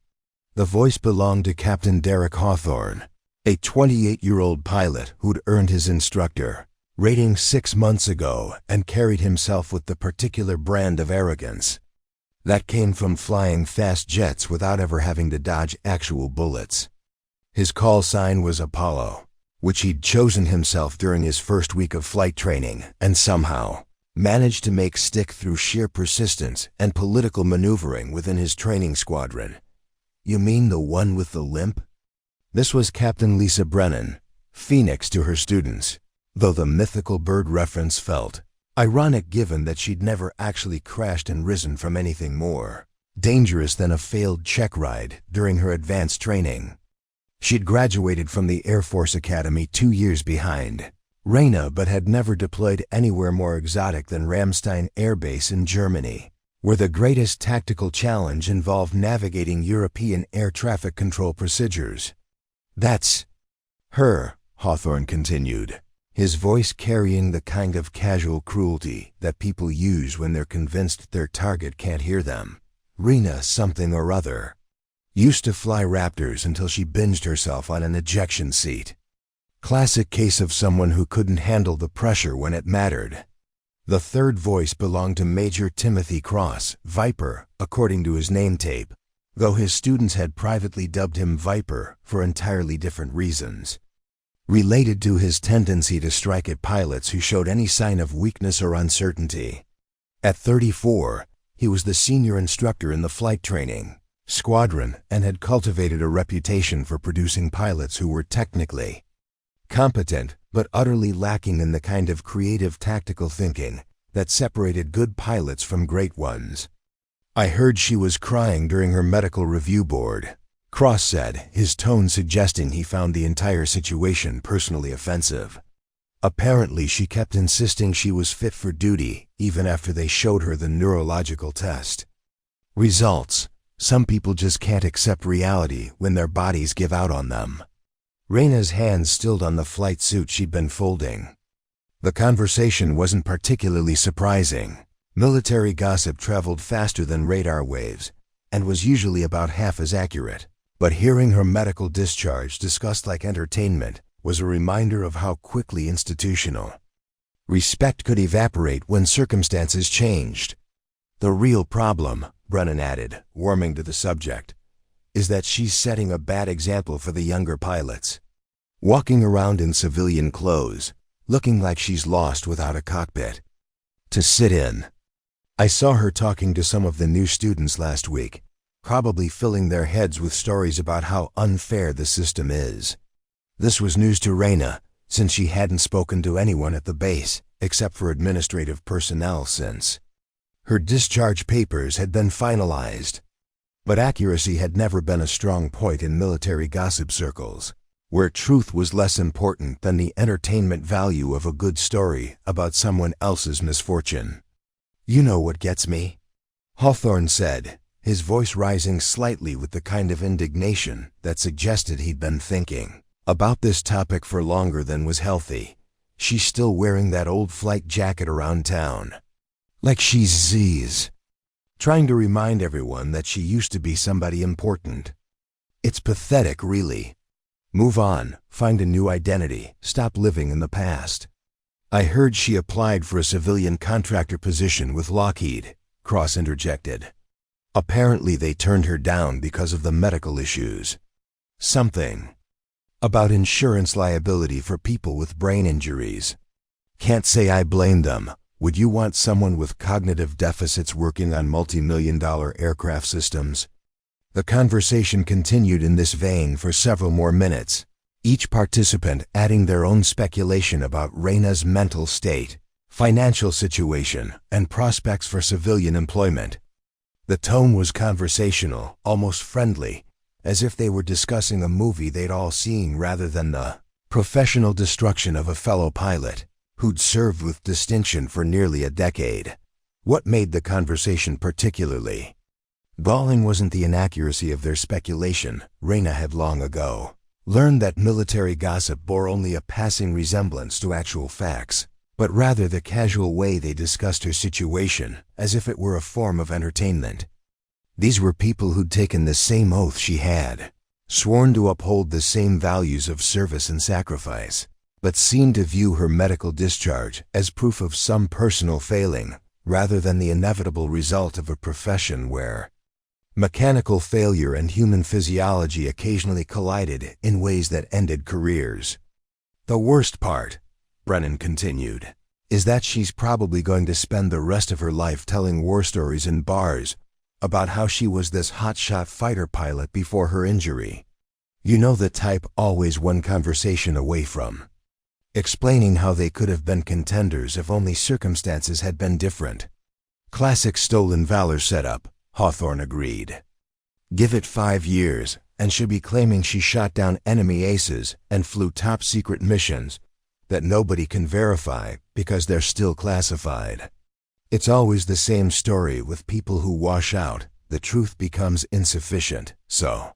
A: The voice belonged to Captain Derek Hawthorne, a 28-year-old pilot who'd earned his instructor rating 6 months ago and carried himself with the particular brand of arrogance that came from flying fast jets without ever having to dodge actual bullets. His call sign was Apollo, which he'd chosen himself during his first week of flight training and somehow managed to make stick through sheer persistence and political maneuvering within his training squadron. "You mean the one with the limp?" This was Captain Lisa Brennan, Phoenix to her students, though the mythical bird reference felt Ironic given that she'd never actually crashed and risen from anything more dangerous than a failed check ride during her advanced training. She'd graduated from the Air Force Academy 2 years behind Raina, but had never deployed anywhere more exotic than Ramstein Air Base in Germany, where the greatest tactical challenge involved navigating European air traffic control procedures. That's her, Hawthorne continued, his voice carrying the kind of casual cruelty that people use when they're convinced their target can't hear them. Raina something or other used to fly Raptors until she binged herself on an ejection seat. Classic case of someone who couldn't handle the pressure when it mattered. The third voice belonged to Major Timothy Cross, Viper, according to his name tape, though his students had privately dubbed him Viper for entirely different reasons. Related to his tendency to strike at pilots who showed any sign of weakness or uncertainty. At 34, he was the senior instructor in the flight training squadron and had cultivated a reputation for producing pilots who were technically competent but utterly lacking in the kind of creative tactical thinking that separated good pilots from great ones. I heard she was crying during her medical review board, Cross said, his tone suggesting he found the entire situation personally offensive. Apparently she kept insisting she was fit for duty even after they showed her the neurological test. Results: some people just can't accept reality when their bodies give out on them. Raina's hands stilled on the flight suit she'd been folding. The conversation wasn't particularly surprising. Military gossip traveled faster than radar waves and was usually about half as accurate. But hearing her medical discharge discussed like entertainment was a reminder of how quickly institutional respect could evaporate when circumstances changed. The real problem, Brennan added, warming to the subject, is that she's setting a bad example for the younger pilots. Walking around in civilian clothes, looking like she's lost without a cockpit to sit in. I saw her talking to some of the new students last week, probably filling their heads with stories about how unfair the system is. This was news to Raina, since she hadn't spoken to anyone at the base, except for administrative personnel since her discharge papers had been finalized. But accuracy had never been a strong point in military gossip circles, where truth was less important than the entertainment value of a good story about someone else's misfortune. "You know what gets me?" Hawthorne said, his voice rising slightly with the kind of indignation that suggested he'd been thinking about this topic for longer than was healthy. She's still wearing that old flight jacket around town, like she's Z's, trying to remind everyone that she used to be somebody important. It's pathetic, really. Move on, find a new identity, stop living in the past. I heard she applied for a civilian contractor position with Lockheed, Cross interjected. Apparently they turned her down because of the medical issues. Something about insurance liability for people with brain injuries. Can't say I blame them. Would you want someone with cognitive deficits working on multi-million-dollar aircraft systems? The conversation continued in this vein for several more minutes, each participant adding their own speculation about Raina's mental state, financial situation, and prospects for civilian employment. The tone was conversational, almost friendly, as if they were discussing a movie they'd all seen rather than the professional destruction of a fellow pilot who'd served with distinction for nearly a decade. What made the conversation particularly galling wasn't the inaccuracy of their speculation. Raina had long ago learned that military gossip bore only a passing resemblance to actual facts, but rather the casual way they discussed her situation as if it were a form of entertainment. These were people who'd taken the same oath she had, sworn to uphold the same values of service and sacrifice, but seemed to view her medical discharge as proof of some personal failing rather than the inevitable result of a profession where mechanical failure and human physiology occasionally collided in ways that ended careers. The worst part, Brennan continued, is that she's probably going to spend the rest of her life telling war stories in bars about how she was this hotshot fighter pilot before her injury. You know, the type always one conversation away from explaining how they could have been contenders if only circumstances had been different. Classic stolen valor setup, Hawthorne agreed. Give it 5 years, and she'll be claiming she shot down enemy aces and flew top-secret missions that nobody can verify because they're still classified. It's always the same story with people who wash out. The truth becomes insufficient, so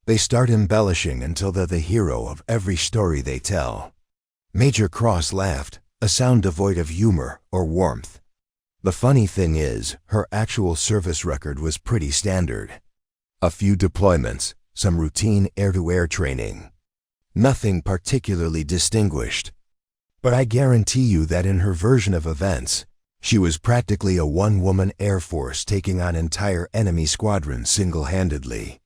A: they start embellishing until they're the hero of every story they tell. Major Cross laughed, a sound devoid of humor or warmth. The funny thing is, her actual service record was pretty standard. A few deployments, some routine air-to-air training. Nothing particularly distinguished. But I guarantee you that in her version of events, she was practically a one-woman air force taking on entire enemy squadrons single-handedly.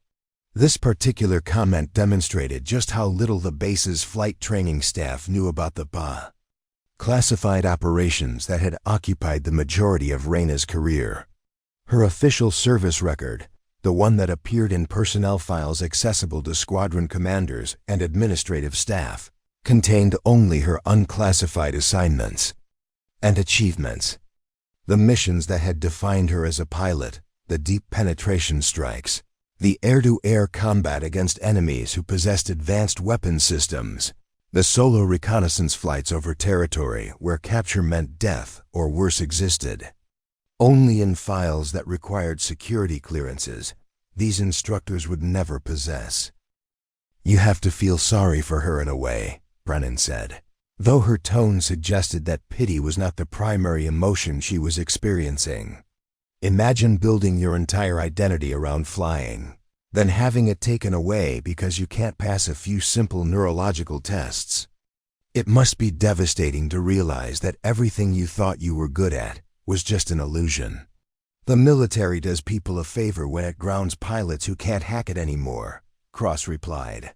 A: This particular comment demonstrated just how little the base's flight training staff knew about the classified operations that had occupied the majority of Raina's career. Her official service record, the one that appeared in personnel files accessible to squadron commanders and administrative staff, contained only her unclassified assignments and achievements. The missions that had defined her as a pilot, the deep penetration strikes, the air-to-air combat against enemies who possessed advanced weapon systems, the solo reconnaissance flights over territory where capture meant death or worse existed. Only in files that required security clearances, these instructors would never possess. You have to feel sorry for her in a way, Brennan said, though her tone suggested that pity was not the primary emotion she was experiencing. Imagine building your entire identity around flying, then having it taken away because you can't pass a few simple neurological tests. It must be devastating to realize that everything you thought you were good at was just an illusion. The military does people a favor when it grounds pilots who can't hack it anymore, Cross replied.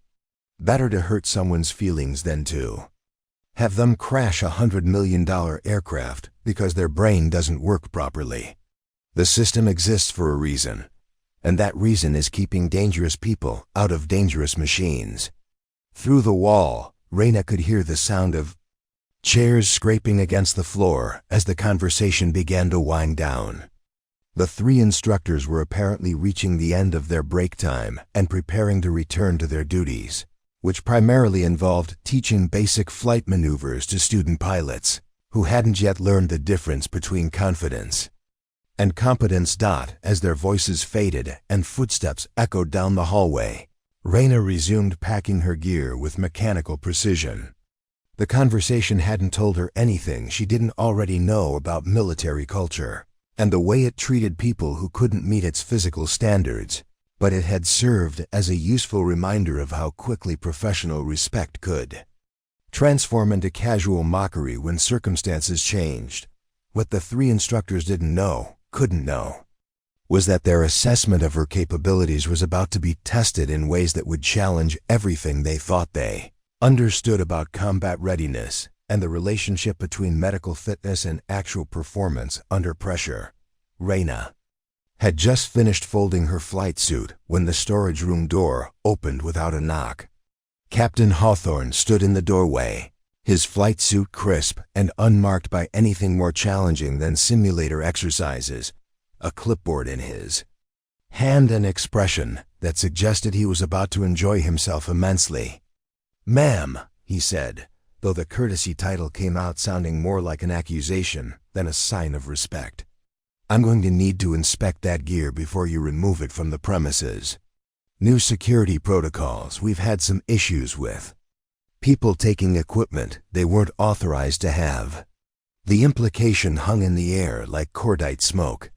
A: Better to hurt someone's feelings than to have them crash $100 million aircraft because their brain doesn't work properly. The system exists for a reason, and that reason is keeping dangerous people out of dangerous machines. Through the wall, Raina could hear the sound of chairs scraping against the floor as the conversation began to wind down. The 3 instructors were apparently reaching the end of their break time and preparing to return to their duties, which primarily involved teaching basic flight maneuvers to student pilots who hadn't yet learned the difference between confidence and competence. As their voices faded and footsteps echoed down the hallway, Raina resumed packing her gear with mechanical precision. The conversation hadn't told her anything she didn't already know about military culture and the way it treated people who couldn't meet its physical standards, but it had served as a useful reminder of how quickly professional respect could transform into casual mockery when circumstances changed. What the 3 instructors couldn't know, was that their assessment of her capabilities was about to be tested in ways that would challenge everything they thought they understood about combat readiness and the relationship between medical fitness and actual performance under pressure. Raina had just finished folding her flight suit when the storage room door opened without a knock. Captain Hawthorne stood in the doorway, his flight suit crisp and unmarked by anything more challenging than simulator exercises, a clipboard in his hand, an expression that suggested he was about to enjoy himself immensely. "Ma'am," he said, though the courtesy title came out sounding more like an accusation than a sign of respect. "I'm going to need to inspect that gear before you remove it from the premises. New security protocols we've had some issues with. People taking equipment they weren't authorized to have." The implication hung in the air like cordite smoke.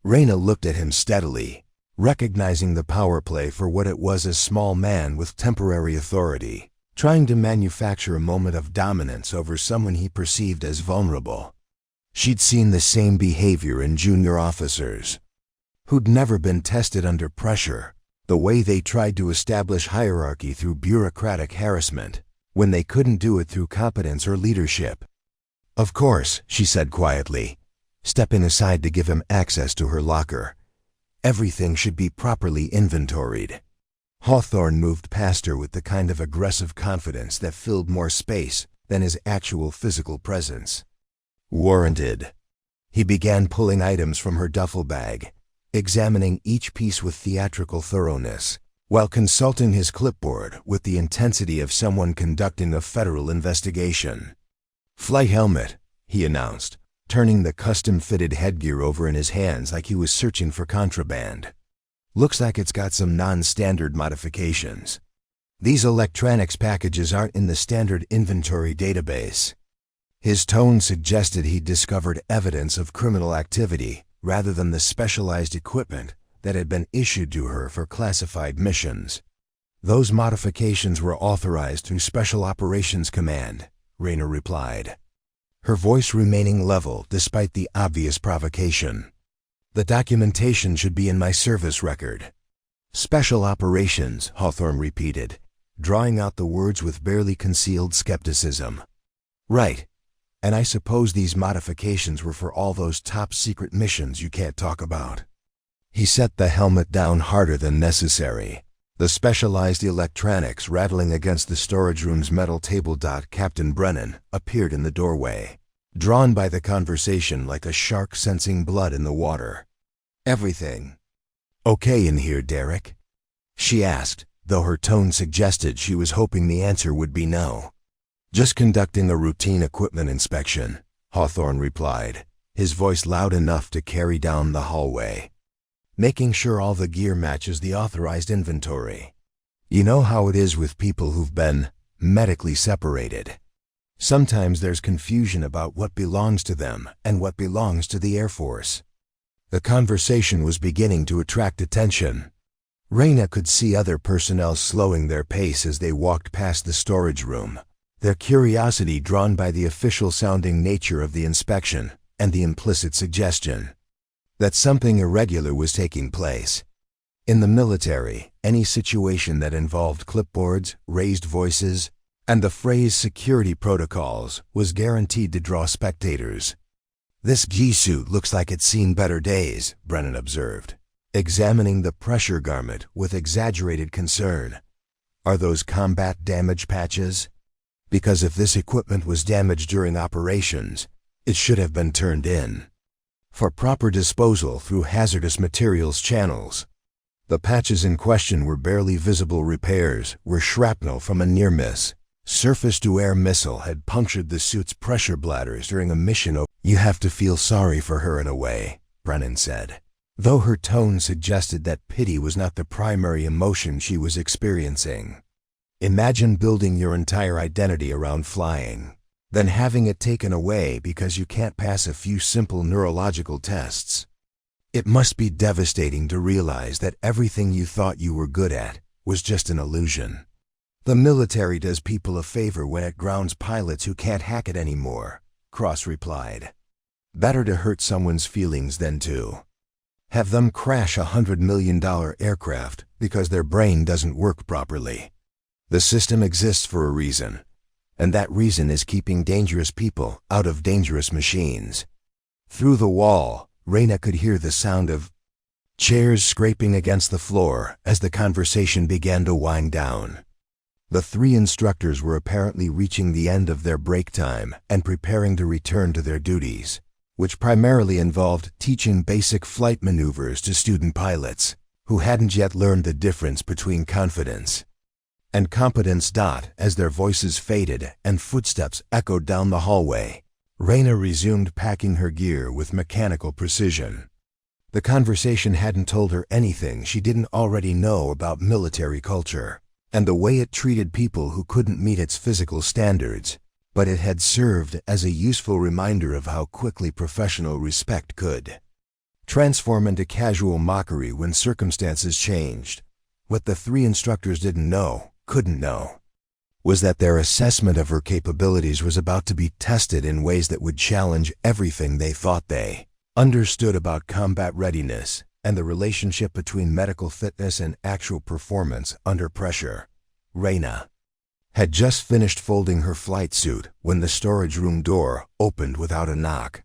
A: Raina looked at him steadily, recognizing the power play for what it was: a small man with temporary authority, trying to manufacture a moment of dominance over someone he perceived as vulnerable. She'd seen the same behavior in junior officers who'd never been tested under pressure, the way they tried to establish hierarchy through bureaucratic harassment when they couldn't do it through competence or leadership. "Of course," she said quietly, stepping aside to give him access to her locker. "Everything should be properly inventoried." Hawthorne moved past her with the kind of aggressive confidence that filled more space than his actual physical presence. Warranted. He began pulling items from her duffel bag, examining each piece with theatrical thoroughness, while consulting his clipboard with the intensity of someone conducting a federal investigation. "Flight helmet," he announced, turning the custom-fitted headgear over in his hands like he was searching for contraband. "Looks like it's got some non-standard modifications. These electronics packages aren't in the standard inventory database." His tone suggested he'd discovered evidence of criminal activity rather than the specialized equipment that had been issued to her for classified missions. "Those modifications were authorized through Special Operations Command," Rayner replied, her voice remaining level despite the obvious provocation. "The documentation should be in my service record." "Special Operations," Hawthorne repeated, drawing out the words with barely concealed skepticism. "Right. And I suppose these modifications were for all those top-secret missions you can't talk about." He set the helmet down harder than necessary, the specialized electronics rattling against the storage room's metal table. Captain Brennan appeared in the doorway, drawn by the conversation like a shark sensing blood in the water. "Everything okay in here, Derek?" she asked, though her tone suggested she was hoping the answer would be no. "Just conducting a routine equipment inspection," Hawthorne replied, his voice loud enough to carry down the hallway. "Making sure all the gear matches the authorized inventory. You know how it is with people who've been medically separated. Sometimes there's confusion about what belongs to them and what belongs to the Air Force." The conversation was beginning to attract attention. Rayna could see other personnel slowing their pace as they walked past the storage room, their curiosity drawn by the official-sounding nature of the inspection and the implicit suggestion that something irregular was taking place. In the military, any situation that involved clipboards, raised voices, and the phrase security protocols was guaranteed to draw spectators. "This G-suit looks like it's seen better days," Brennan observed, examining the pressure garment with exaggerated concern. "Are those combat damage patches? Because if this equipment was damaged during operations, it should have been turned in for proper disposal through hazardous materials channels." The patches in question were barely visible repairs where shrapnel from a near-miss surface-to-air missile had punctured the suit's pressure bladders during a mission. "You have to feel sorry for her in a way," Brennan said, though her tone suggested that pity was not the primary emotion she was experiencing. "Imagine building your entire identity around flying, then having it taken away because you can't pass a few simple neurological tests. It must be devastating to realize that everything you thought you were good at was just an illusion." "The military does people a favor when it grounds pilots who can't hack it anymore," Cross replied. "Better to hurt someone's feelings than to have them crash $100 million aircraft because their brain doesn't work properly. The system exists for a reason, and that reason is keeping dangerous people out of dangerous machines." Through the wall, Rayna could hear the sound of chairs scraping against the floor as the conversation began to wind down. The three instructors were apparently reaching the end of their break time and preparing to return to their duties, which primarily involved teaching basic flight maneuvers to student pilots who hadn't yet learned the difference between confidence and competence. As their voices faded and footsteps echoed down the hallway, Rayna resumed packing her gear with mechanical precision. The conversation hadn't told her anything she didn't already know about military culture and the way it treated people who couldn't meet its physical standards, but it had served as a useful reminder of how quickly professional respect could transform into casual mockery when circumstances changed. What the three instructors couldn't know, was that their assessment of her capabilities was about to be tested in ways that would challenge everything they thought they understood about combat readiness and the relationship between medical fitness and actual performance under pressure. Rayna had just finished folding her flight suit when the storage room door opened without a knock.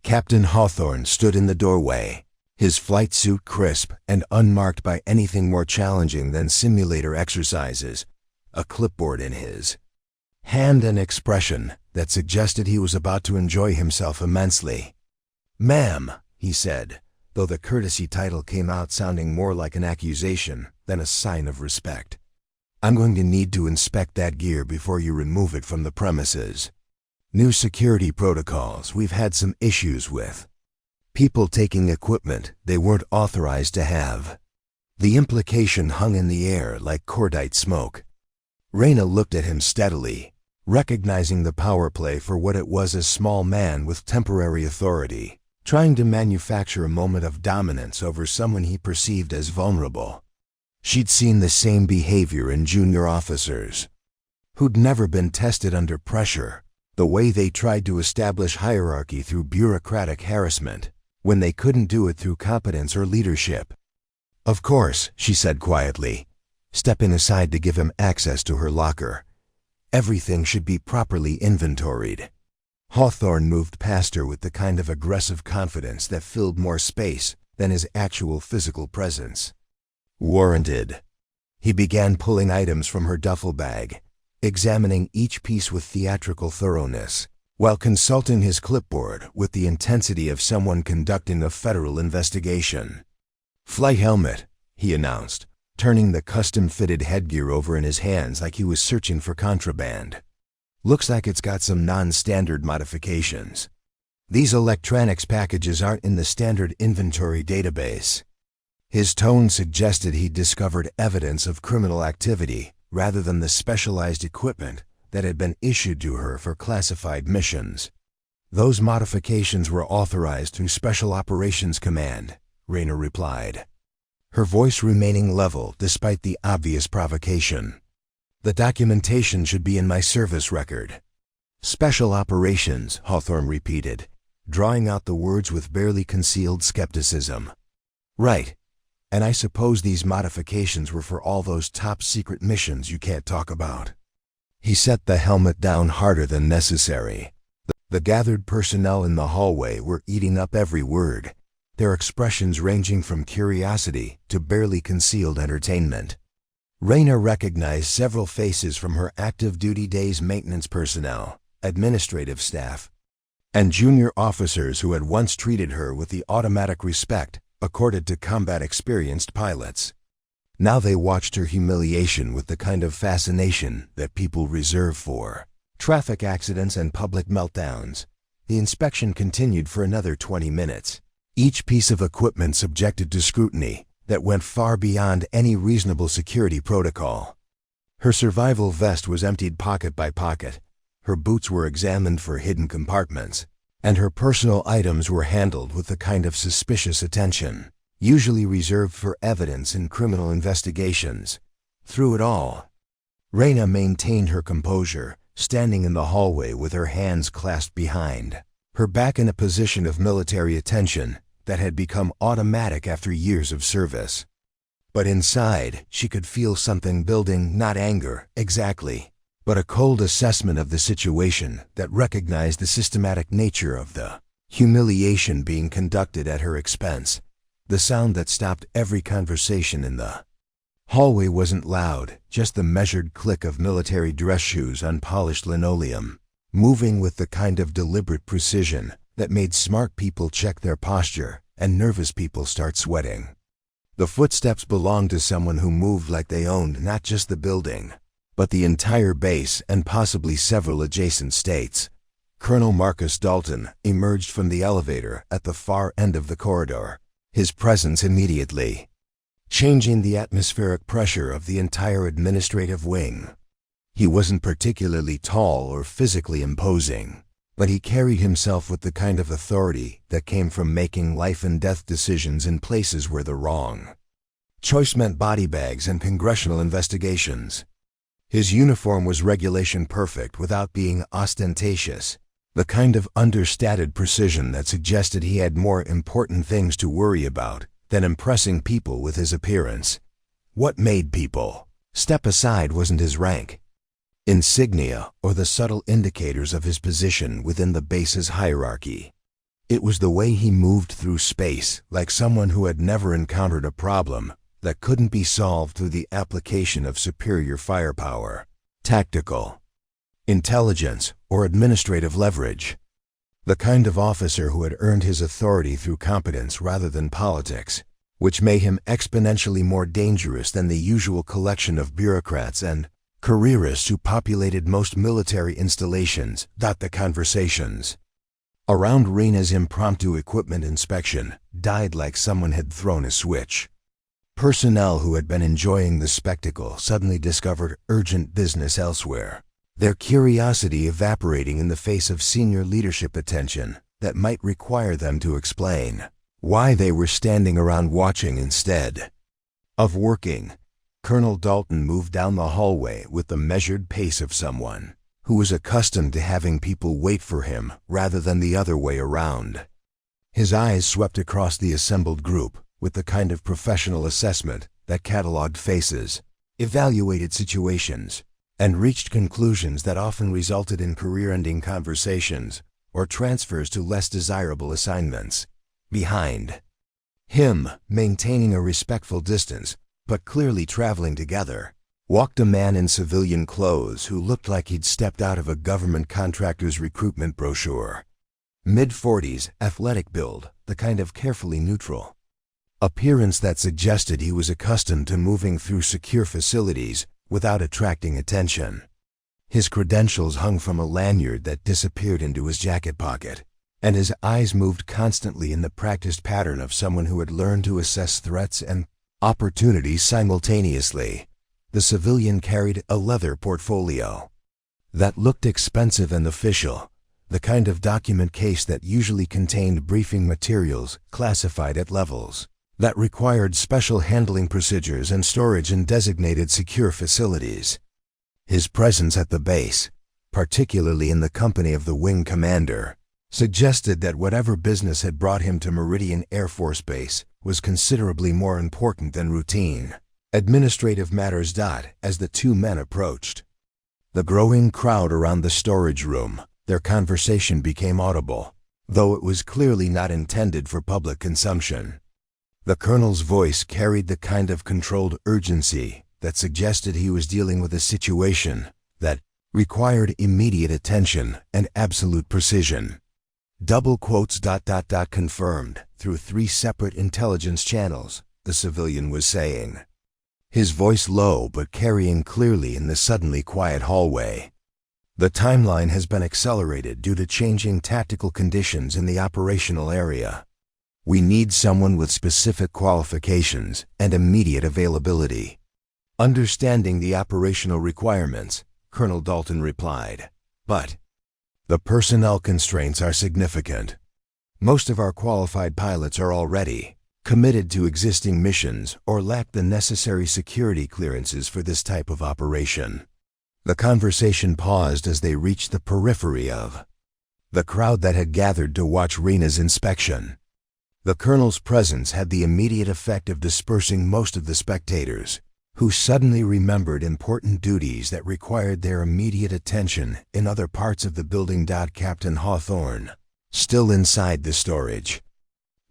A: Captain Hawthorne stood in the doorway, his flight suit crisp and unmarked by anything more challenging than simulator exercises, a clipboard in his hand and expression that suggested he was about to enjoy himself immensely. "Ma'am," he said, though the courtesy title came out sounding more like an accusation than a sign of respect. "I'm going to need to inspect that gear before you remove it from the premises. New security protocols we've had some issues with. People taking equipment they weren't authorized to have." The implication hung in the air like cordite smoke. Raina looked at him steadily, recognizing the power play for what it was: a small man with temporary authority, trying to manufacture a moment of dominance over someone he perceived as vulnerable. She'd seen the same behavior in junior officers who'd never been tested under pressure, the way they tried to establish hierarchy through bureaucratic harassment, when they couldn't do it through competence or leadership. "Of course," she said quietly, stepping aside to give him access to her locker. "Everything should be properly inventoried." Hawthorne moved past her with the kind of aggressive confidence that filled more space than his actual physical presence. "Warranted." He began pulling items from her duffel bag, examining each piece with theatrical thoroughness, while consulting his clipboard with the intensity of someone conducting a federal investigation. "Flight helmet," he announced, turning the custom-fitted headgear over in his hands like he was searching for contraband. "Looks like it's got some non-standard modifications. These electronics packages aren't in the standard inventory database." His tone suggested he'd discovered evidence of criminal activity rather than the specialized equipment that had been issued to her for classified missions. "Those modifications were authorized through Special Operations Command," Raina replied, her voice remaining level despite the obvious provocation. "The documentation should be in my service record." "Special Operations," Hawthorne repeated, drawing out the words with barely concealed skepticism. "Right. And I suppose these modifications were for all those top-secret missions you can't talk about." He set the helmet down harder than necessary. The gathered personnel in the hallway were eating up every word, their expressions ranging from curiosity to barely concealed entertainment. Raina recognized several faces from her active duty days: maintenance personnel, administrative staff, and junior officers who had once treated her with the automatic respect accorded to combat-experienced pilots. Now they watched her humiliation with the kind of fascination that people reserve for traffic accidents and public meltdowns. The inspection continued for another 20 minutes, each piece of equipment subjected to scrutiny that went far beyond any reasonable security protocol. Her survival vest was emptied pocket by pocket, her boots were examined for hidden compartments, and her personal items were handled with the kind of suspicious attention usually reserved for evidence in criminal investigations. Through it all, Raina maintained her composure, standing in the hallway with her hands clasped behind, her back in a position of military attention that had become automatic after years of service. But inside, she could feel something building: not anger, exactly, but a cold assessment of the situation that recognized the systematic nature of the humiliation being conducted at her expense. The sound that stopped every conversation in the hallway wasn't loud, just the measured click of military dress shoes on polished linoleum, moving with the kind of deliberate precision that made smart people check their posture and nervous people start sweating. The footsteps belonged to someone who moved like they owned not just the building, but the entire base and possibly several adjacent states. Colonel Marcus Dalton emerged from the elevator at the far end of the corridor, his presence immediately changing the atmospheric pressure of the entire administrative wing. He wasn't particularly tall or physically imposing, but he carried himself with the kind of authority that came from making life and death decisions in places where the wrong choice meant body bags and congressional investigations. His uniform was regulation perfect without being ostentatious, the kind of understated precision that suggested he had more important things to worry about than impressing people with his appearance. What made people step aside wasn't his rank, insignia, or the subtle indicators of his position within the base's hierarchy. It was the way he moved through space, like someone who had never encountered a problem that couldn't be solved through the application of superior firepower. Tactical. intelligence, or administrative leverage. The kind of officer who had earned his authority through competence rather than politics, which made him exponentially more dangerous than the usual collection of bureaucrats and careerists who populated most military installations. The conversations around Rena's impromptu equipment inspection died like someone had thrown a switch. Personnel who had been enjoying the spectacle suddenly discovered urgent business elsewhere, their curiosity evaporating in the face of senior leadership attention that might require them to explain why they were standing around watching instead of working. Colonel Dalton moved down the hallway with the measured pace of someone who was accustomed to having people wait for him rather than the other way around. His eyes swept across the assembled group with the kind of professional assessment that cataloged faces, evaluated situations, and reached conclusions that often resulted in career-ending conversations or transfers to less desirable assignments. Behind him, maintaining a respectful distance, but clearly traveling together, walked a man in civilian clothes who looked like he'd stepped out of a government contractor's recruitment brochure. Mid-40s, athletic build, the kind of carefully neutral appearance that suggested he was accustomed to moving through secure facilities without attracting attention. His credentials hung from a lanyard that disappeared into his jacket pocket, and his eyes moved constantly in the practiced pattern of someone who had learned to assess threats and opportunities simultaneously. The civilian carried a leather portfolio that looked expensive and official, the kind of document case that usually contained briefing materials classified at levels that required special handling procedures and storage in designated secure facilities. His presence at the base, particularly in the company of the wing commander, suggested that whatever business had brought him to Meridian Air Force Base was considerably more important than routine administrative matters. As the two men approached the growing crowd around the storage room, their conversation became audible, though it was clearly not intended for public consumption. The colonel's voice carried the kind of controlled urgency that suggested he was dealing with a situation that required immediate attention and absolute precision. Double quotes. Confirmed through 3 separate intelligence channels, the civilian was saying, his voice low but carrying clearly in the suddenly quiet hallway. The timeline has been accelerated due to changing tactical conditions in the operational area. We need someone with specific qualifications and immediate availability. Understanding the operational requirements, Colonel Dalton replied, but the personnel constraints are significant. Most of our qualified pilots are already committed to existing missions or lack the necessary security clearances for this type of operation. The conversation paused as they reached the periphery of the crowd that had gathered to watch Rena's inspection. The colonel's presence had the immediate effect of dispersing most of the spectators, who suddenly remembered important duties that required their immediate attention in other parts of the building. Captain Hawthorne, still inside the storage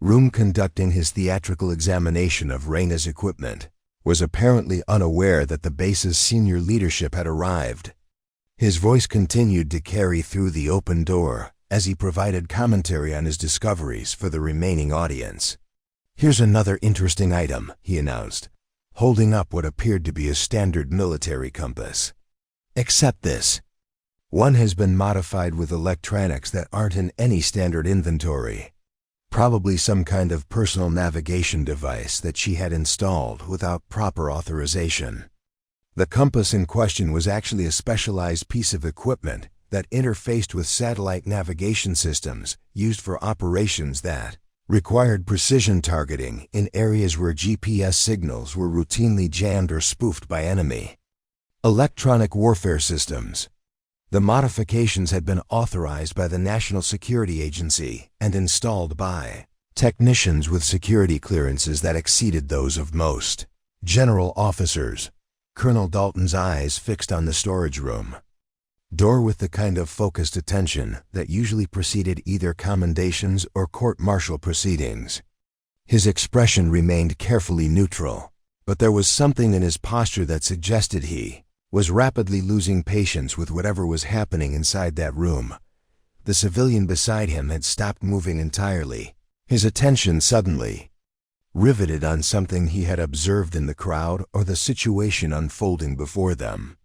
A: room conducting his theatrical examination of Rena's equipment, was apparently unaware that the base's senior leadership had arrived. His voice continued to carry through the open door as he provided commentary on his discoveries for the remaining audience. Here's another interesting item, he announced, holding up what appeared to be a standard military compass. Except this one has been modified with electronics that aren't in any standard inventory. Probably some kind of personal navigation device that she had installed without proper authorization. The compass in question was actually a specialized piece of equipment that interfaced with satellite navigation systems used for operations that required precision targeting in areas where GPS signals were routinely jammed or spoofed by enemy electronic warfare systems. The modifications had been authorized by the National Security Agency and installed by technicians with security clearances that exceeded those of most general officers. Colonel Dalton's eyes fixed on the storage room door with the kind of focused attention that usually preceded either commendations or court-martial proceedings. His expression remained carefully neutral, but there was something in his posture that suggested he was rapidly losing patience with whatever was happening inside that room. The civilian beside him had stopped moving entirely, his attention suddenly riveted on something he had observed in the crowd or the situation unfolding before them.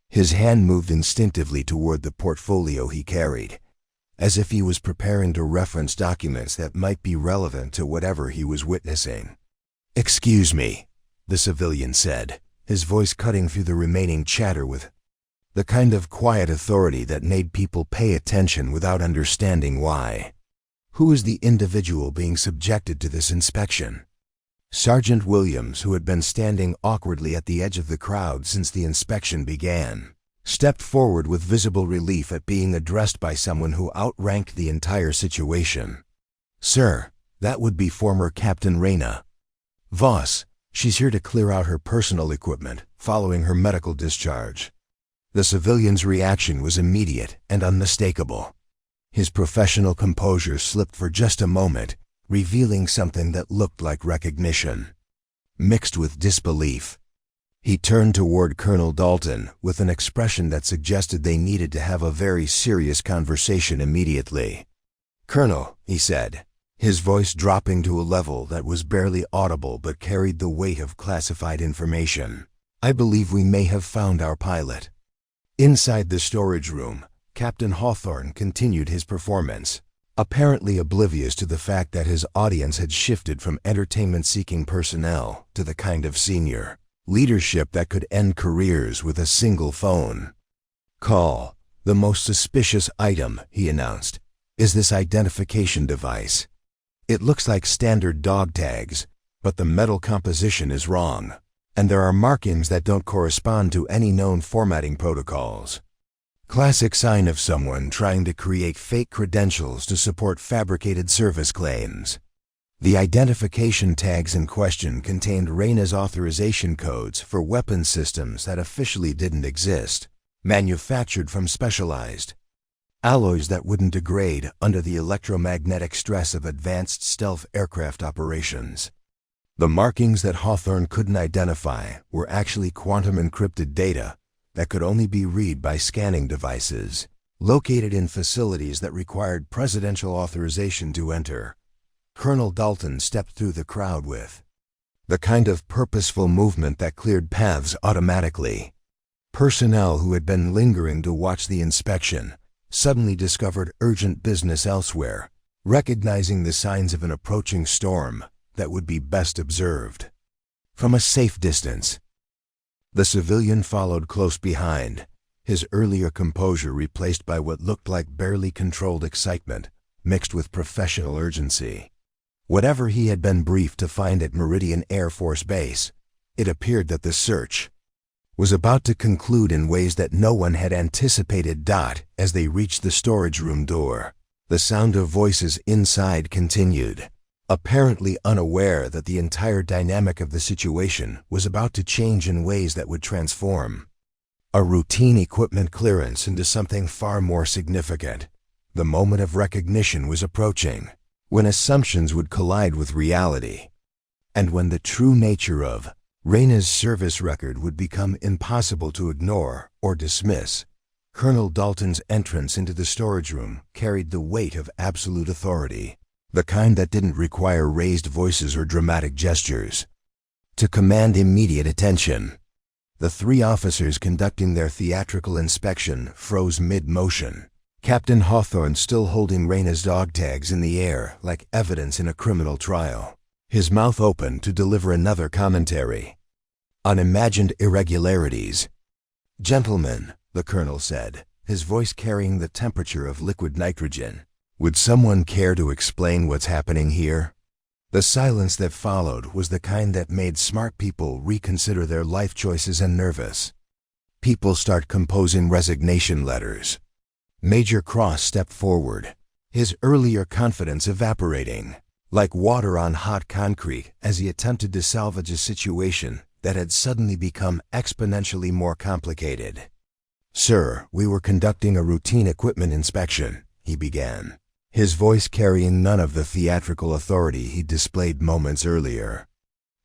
A: His hand moved instinctively toward the portfolio he carried, as if he was preparing to reference documents that might be relevant to whatever he was witnessing. "Excuse me," the civilian said, his voice cutting through the remaining chatter with the kind of quiet authority that made people pay attention without understanding why. "Who is the individual being subjected to this inspection?" Sergeant Williams, who had been standing awkwardly at the edge of the crowd since the inspection began, stepped forward with visible relief at being addressed by someone who outranked the entire situation. "Sir, that would be former Captain Reyna Voss. She's here to clear out her personal equipment following her medical discharge." The civilian's reaction was immediate and unmistakable. His professional composure slipped for just a moment, revealing something that looked like recognition, mixed with disbelief. He turned toward Colonel Dalton with an expression that suggested they needed to have a very serious conversation immediately. "Colonel," he said, his voice dropping to a level that was barely audible but carried the weight of classified information, "I believe we may have found our pilot." Inside the storage room, Captain Hawthorne continued his performance, apparently oblivious to the fact that his audience had shifted from entertainment-seeking personnel to the kind of senior leadership that could end careers with a single phone call. "The most suspicious item," he announced, "is this identification device. It looks like standard dog tags, but the metal composition is wrong, and there are markings that don't correspond to any known formatting protocols. Classic sign of someone trying to create fake credentials to support fabricated service claims." The identification tags in question contained Reyna's authorization codes for weapon systems that officially didn't exist, manufactured from specialized alloys that wouldn't degrade under the electromagnetic stress of advanced stealth aircraft operations. The markings that Hawthorne couldn't identify were actually quantum-encrypted data that could only be read by scanning devices, located in facilities that required presidential authorization to enter. Colonel Dalton stepped through the crowd with the kind of purposeful movement that cleared paths automatically. Personnel who had been lingering to watch the inspection suddenly discovered urgent business elsewhere, recognizing the signs of an approaching storm that would be best observed from a safe distance. The civilian followed close behind, his earlier composure replaced by what looked like barely controlled excitement, mixed with professional urgency. Whatever he had been briefed to find at Meridian Air Force Base, it appeared that the search was about to conclude in ways that no one had anticipated. As they reached the storage room door, the sound of voices inside continued, apparently unaware that the entire dynamic of the situation was about to change in ways that would transform a routine equipment clearance into something far more significant. The moment of recognition was approaching, when assumptions would collide with reality, and when the true nature of Reyna's service record would become impossible to ignore or dismiss. Colonel Dalton's entrance into the storage room carried the weight of absolute authority, the kind that didn't require raised voices or dramatic gestures to command immediate attention. The three officers conducting their theatrical inspection froze mid-motion, Captain Hawthorne still holding Reyna's dog tags in the air like evidence in a criminal trial, his mouth open to deliver another commentary on imagined irregularities. "Gentlemen," the colonel said, his voice carrying the temperature of liquid nitrogen, "would someone care to explain what's happening here?" The silence that followed was the kind that made smart people reconsider their life choices and nervous people start composing resignation letters. Major Cross stepped forward, his earlier confidence evaporating like water on hot concrete as he attempted to salvage a situation that had suddenly become exponentially more complicated. "Sir, we were conducting a routine equipment inspection," he began, his voice carrying none of the theatrical authority he displayed moments earlier.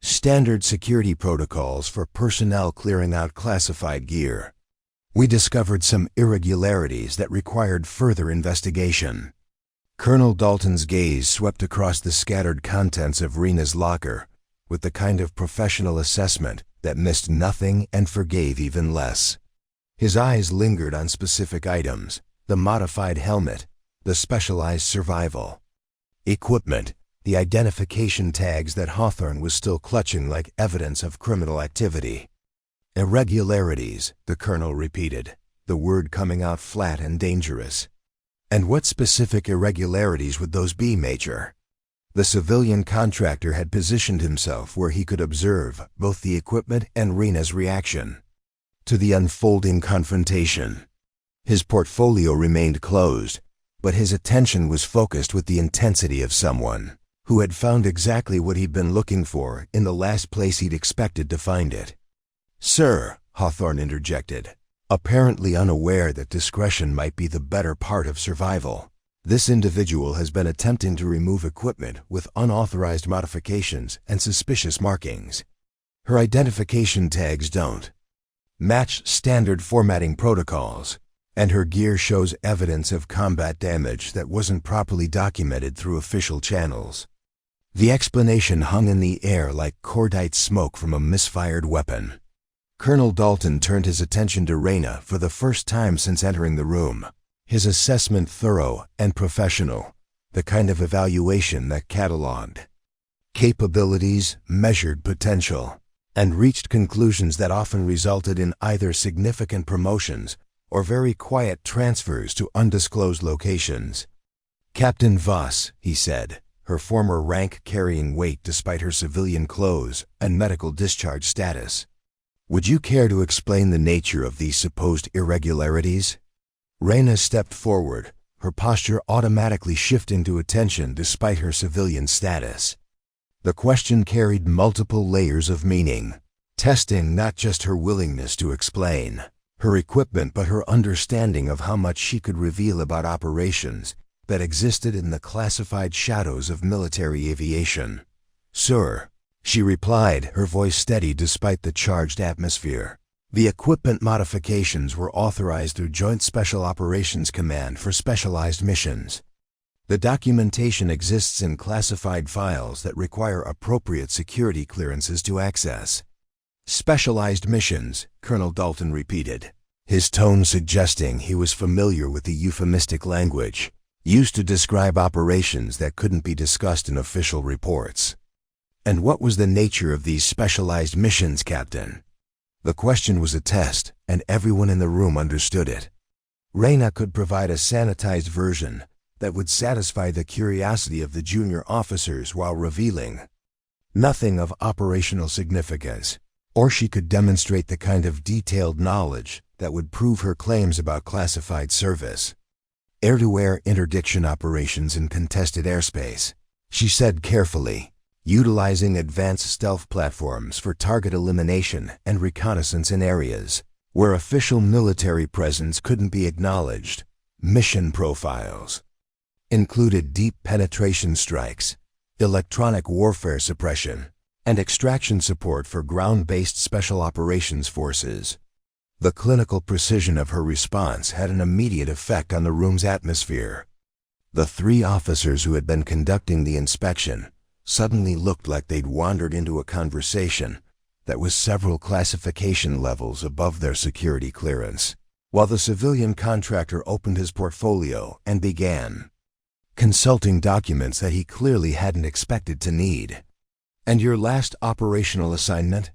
A: Standard security protocols for personnel clearing out classified gear. We discovered some irregularities that required further investigation. Colonel Dalton's gaze swept across the scattered contents of Rena's locker with the kind of professional assessment that missed nothing and forgave even less. His eyes lingered on specific items: the modified helmet, the specialized survival equipment, the identification tags that Hawthorne was still clutching like evidence of criminal activity. Irregularities, the colonel repeated, the word coming out flat and dangerous. And what specific irregularities would those be, Major? The civilian contractor had positioned himself where he could observe both the equipment and Rena's reaction to the unfolding confrontation. His portfolio remained closed, but his attention was focused with the intensity of someone who had found exactly what he'd been looking for in the last place he'd expected to find it. "Sir," Hawthorne interjected, apparently unaware that discretion might be the better part of survival, "this individual has been attempting to remove equipment with unauthorized modifications and suspicious markings. Her identification tags don't match standard formatting protocols, and her gear shows evidence of combat damage that wasn't properly documented through official channels." The explanation hung in the air like cordite smoke from a misfired weapon. Colonel Dalton turned his attention to Rena for the first time since entering the room, his assessment thorough and professional, the kind of evaluation that cataloged capabilities, measured potential, and reached conclusions that often resulted in either significant promotions or very quiet transfers to undisclosed locations. "Captain Voss," he said, her former rank carrying weight despite her civilian clothes and medical discharge status, "would you care to explain the nature of these supposed irregularities?" Rena stepped forward, her posture automatically shifting to attention despite her civilian status. The question carried multiple layers of meaning, testing not just her willingness to explain her equipment but her understanding of how much she could reveal about operations that existed in the classified shadows of military aviation. "Sir," she replied, her voice steady despite the charged atmosphere, "the equipment modifications were authorized through Joint Special Operations Command for specialized missions. The documentation exists in classified files that require appropriate security clearances to access." "Specialized missions," Colonel Dalton repeated, his tone suggesting he was familiar with the euphemistic language used to describe operations that couldn't be discussed in official reports. "And what was the nature of these specialized missions, Captain?" The question was a test, and everyone in the room understood it. Rena could provide a sanitized version that would satisfy the curiosity of the junior officers while revealing nothing of operational significance, or she could demonstrate the kind of detailed knowledge that would prove her claims about classified service. "Air-to-air interdiction operations in contested airspace," she said carefully, "utilizing advanced stealth platforms for target elimination and reconnaissance in areas where official military presence couldn't be acknowledged. Mission profiles included deep penetration strikes, electronic warfare suppression, and extraction support for ground-based special operations forces." The clinical precision of her response had an immediate effect on the room's atmosphere. The three officers who had been conducting the inspection suddenly looked like they'd wandered into a conversation that was several classification levels above their security clearance, while the civilian contractor opened his portfolio and began consulting documents that he clearly hadn't expected to need. "And your last operational assignment?"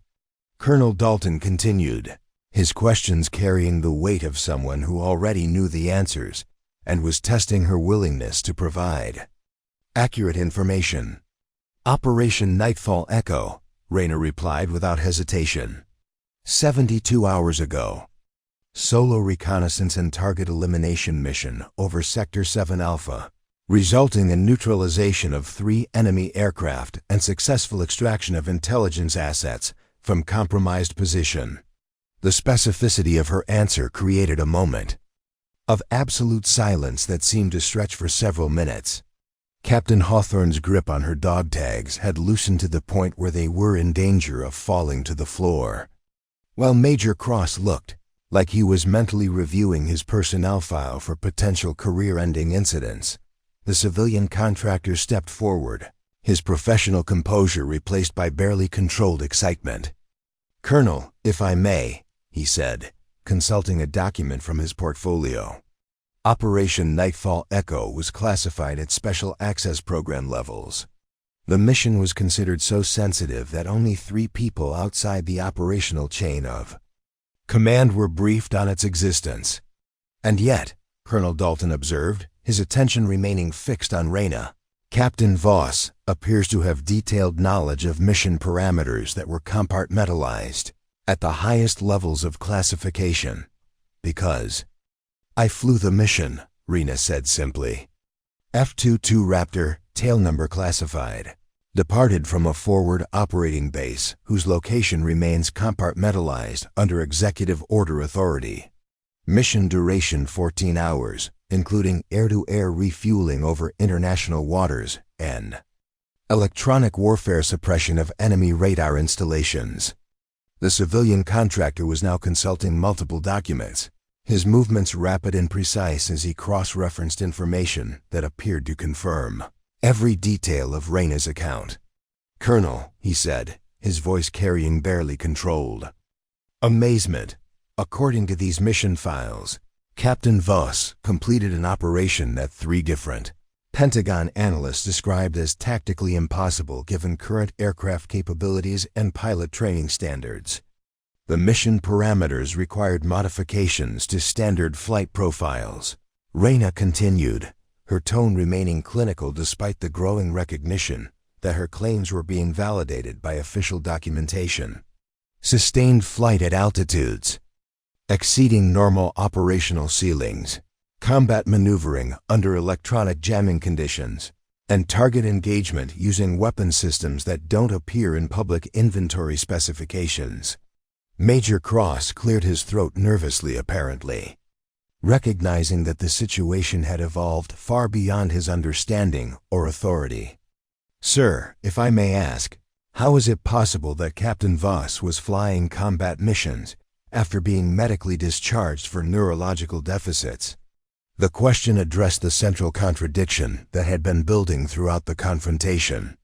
A: Colonel Dalton continued, his questions carrying the weight of someone who already knew the answers and was testing her willingness to provide accurate information. "Operation Nightfall Echo," Rena replied without hesitation. 72 hours ago. Solo reconnaissance and target elimination mission over Sector 7 Alpha, resulting in neutralization of 3 enemy aircraft and successful extraction of intelligence assets from compromised position. The specificity of her answer created a moment of absolute silence that seemed to stretch for several minutes. Captain Hawthorne's grip on her dog tags had loosened to the point where they were in danger of falling to the floor. While Major Cross looked like he was mentally reviewing his personnel file for potential career-ending incidents, the civilian contractor stepped forward, his professional composure replaced by barely controlled excitement. "Colonel, if I may," he said, consulting a document from his portfolio. Operation Nightfall Echo was classified at Special Access Program levels. The mission was considered so sensitive that only 3 people outside the operational chain of command were briefed on its existence. And yet, Colonel Dalton observed, his attention remaining fixed on Reyna, Captain Voss appears to have detailed knowledge of mission parameters that were compartmentalized at the highest levels of classification. "Because I flew the mission," Reyna said simply. F-22 Raptor, tail number classified. Departed from a forward operating base whose location remains compartmentalized under executive order authority. Mission duration 14 hours, including air-to-air refueling over international waters and electronic warfare suppression of enemy radar installations. The civilian contractor was now consulting multiple documents, his movements rapid and precise as he cross-referenced information that appeared to confirm every detail of Reyna's account. "Colonel," he said, his voice carrying barely controlled amazement, "according to these mission files, Captain Voss completed an operation that 3 different Pentagon analysts described as tactically impossible given current aircraft capabilities and pilot training standards. The mission parameters required modifications to standard flight profiles." Reyna continued, her tone remaining clinical despite the growing recognition that her claims were being validated by official documentation. "Sustained flight at altitudes exceeding normal operational ceilings, combat maneuvering under electronic jamming conditions, and target engagement using weapon systems that don't appear in public inventory specifications." Major Cross cleared his throat nervously apparently, recognizing that the situation had evolved far beyond his understanding or authority. "Sir, if I may ask, how is it possible that Captain Voss was flying combat missions after being medically discharged for neurological deficits?" The question addressed the central contradiction that had been building throughout the confrontation.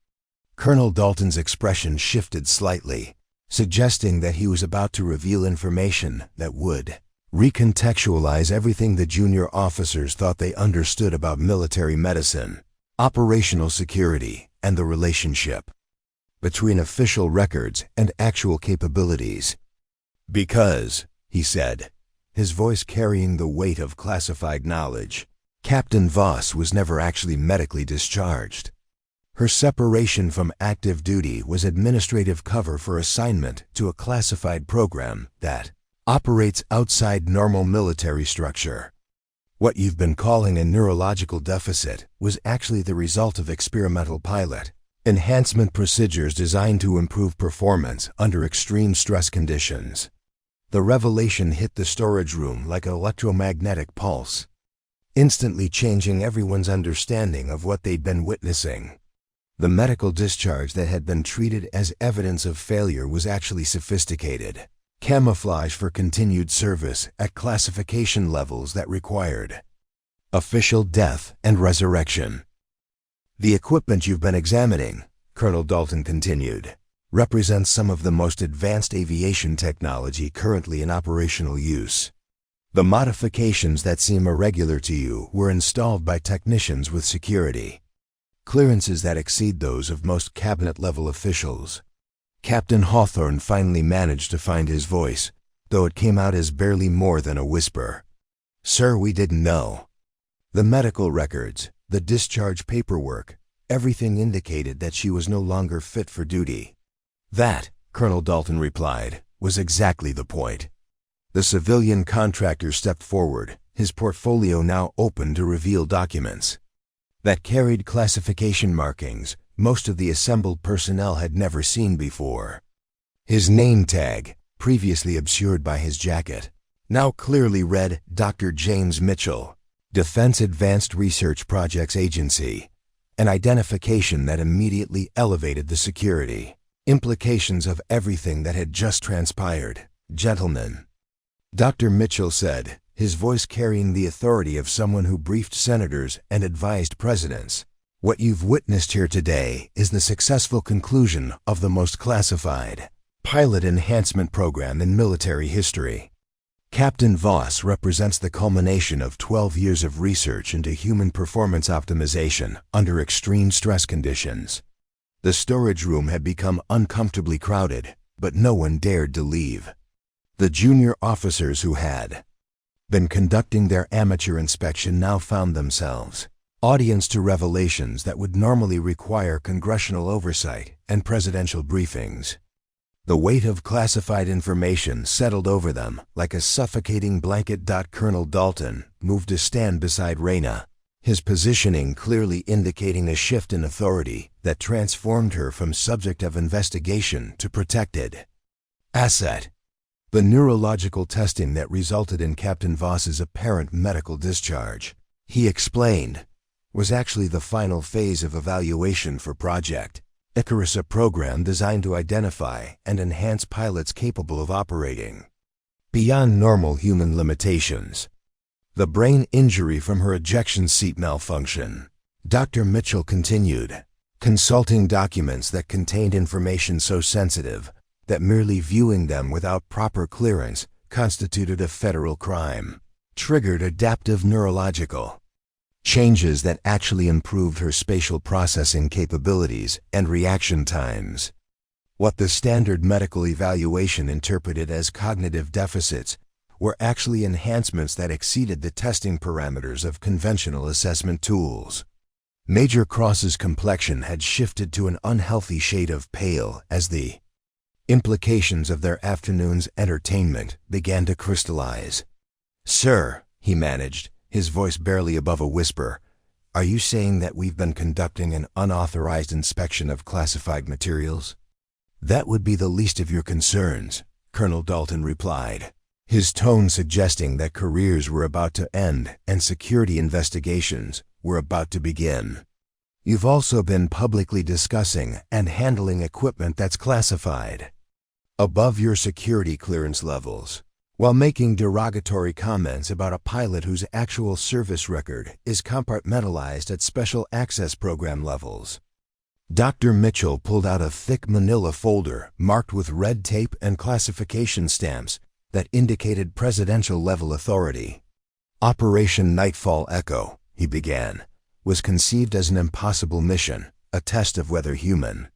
A: Colonel Dalton's expression shifted slightly, suggesting that he was about to reveal information that would recontextualize everything the junior officers thought they understood about military medicine, operational security, and the relationship between official records and actual capabilities. "Because," he said, his voice carrying the weight of classified knowledge, "Captain Voss was never actually medically discharged. Her separation from active duty was administrative cover for assignment to a classified program that operates outside normal military structure. What you've been calling a neurological deficit was actually the result of experimental pilot enhancement procedures designed to improve performance under extreme stress conditions." The revelation hit the storage room like an electromagnetic pulse, instantly changing everyone's understanding of what they'd been witnessing. The medical discharge that had been treated as evidence of failure was actually sophisticated camouflage for continued service at classification levels that required official death and resurrection. "The equipment you've been examining," Colonel Dalton continued, "represents some of the most advanced aviation technology currently in operational use. The modifications that seem irregular to you were installed by technicians with security clearances that exceed those of most cabinet-level officials." Captain Hawthorne finally managed to find his voice, though it came out as barely more than a whisper. "Sir, we didn't know. The medical records, the discharge paperwork, everything indicated that she was no longer fit for duty." "That," Colonel Dalton replied, "was exactly the point." The civilian contractor stepped forward, his portfolio now open to reveal documents that carried classification markings most of the assembled personnel had never seen before. His name tag, previously obscured by his jacket, now clearly read Dr. James Mitchell, Defense Advanced Research Projects Agency, an identification that immediately elevated the security implications of everything that had just transpired. "Gentlemen," Dr. Mitchell said, his voice carrying the authority of someone who briefed senators and advised presidents, "what you've witnessed here today is the successful conclusion of the most classified pilot enhancement program in military history. Captain Voss represents the culmination of 12 years of research into human performance optimization under extreme stress conditions." The storage room had become uncomfortably crowded, but no one dared to leave. The junior officers who had been conducting their amateur inspection now found themselves audience to revelations that would normally require congressional oversight and presidential briefings. The weight of classified information settled over them like a suffocating blanket. Colonel Dalton moved to stand beside Raina, his positioning clearly indicating a shift in authority that transformed her from subject of investigation to protected asset. The neurological testing that resulted in Captain Voss's apparent medical discharge, he explained, was actually the final phase of evaluation for Project Icarus, a program designed to identify and enhance pilots capable of operating beyond normal human limitations. The brain injury from her ejection seat malfunction, Dr. Mitchell continued, consulting documents that contained information so sensitive that merely viewing them without proper clearance constituted a federal crime, triggered adaptive neurological changes that actually improved her spatial processing capabilities and reaction times. What the standard medical evaluation interpreted as cognitive deficits were actually enhancements that exceeded the testing parameters of conventional assessment tools. Major Cross's complexion had shifted to an unhealthy shade of pale as the implications of their afternoon's entertainment began to crystallize. "Sir," he managed, his voice barely above a whisper, "are you saying that we've been conducting an unauthorized inspection of classified materials?" "That would be the least of your concerns," Colonel Dalton replied, his tone suggesting that careers were about to end and security investigations were about to begin. "You've also been publicly discussing and handling equipment that's classified above your security clearance levels, while making derogatory comments about a pilot whose actual service record is compartmentalized at special access program levels." Dr. Mitchell pulled out a thick manila folder marked with red tape and classification stamps that indicated presidential-level authority. "Operation Nightfall Echo," he began, "was conceived as an impossible mission, a test of whether human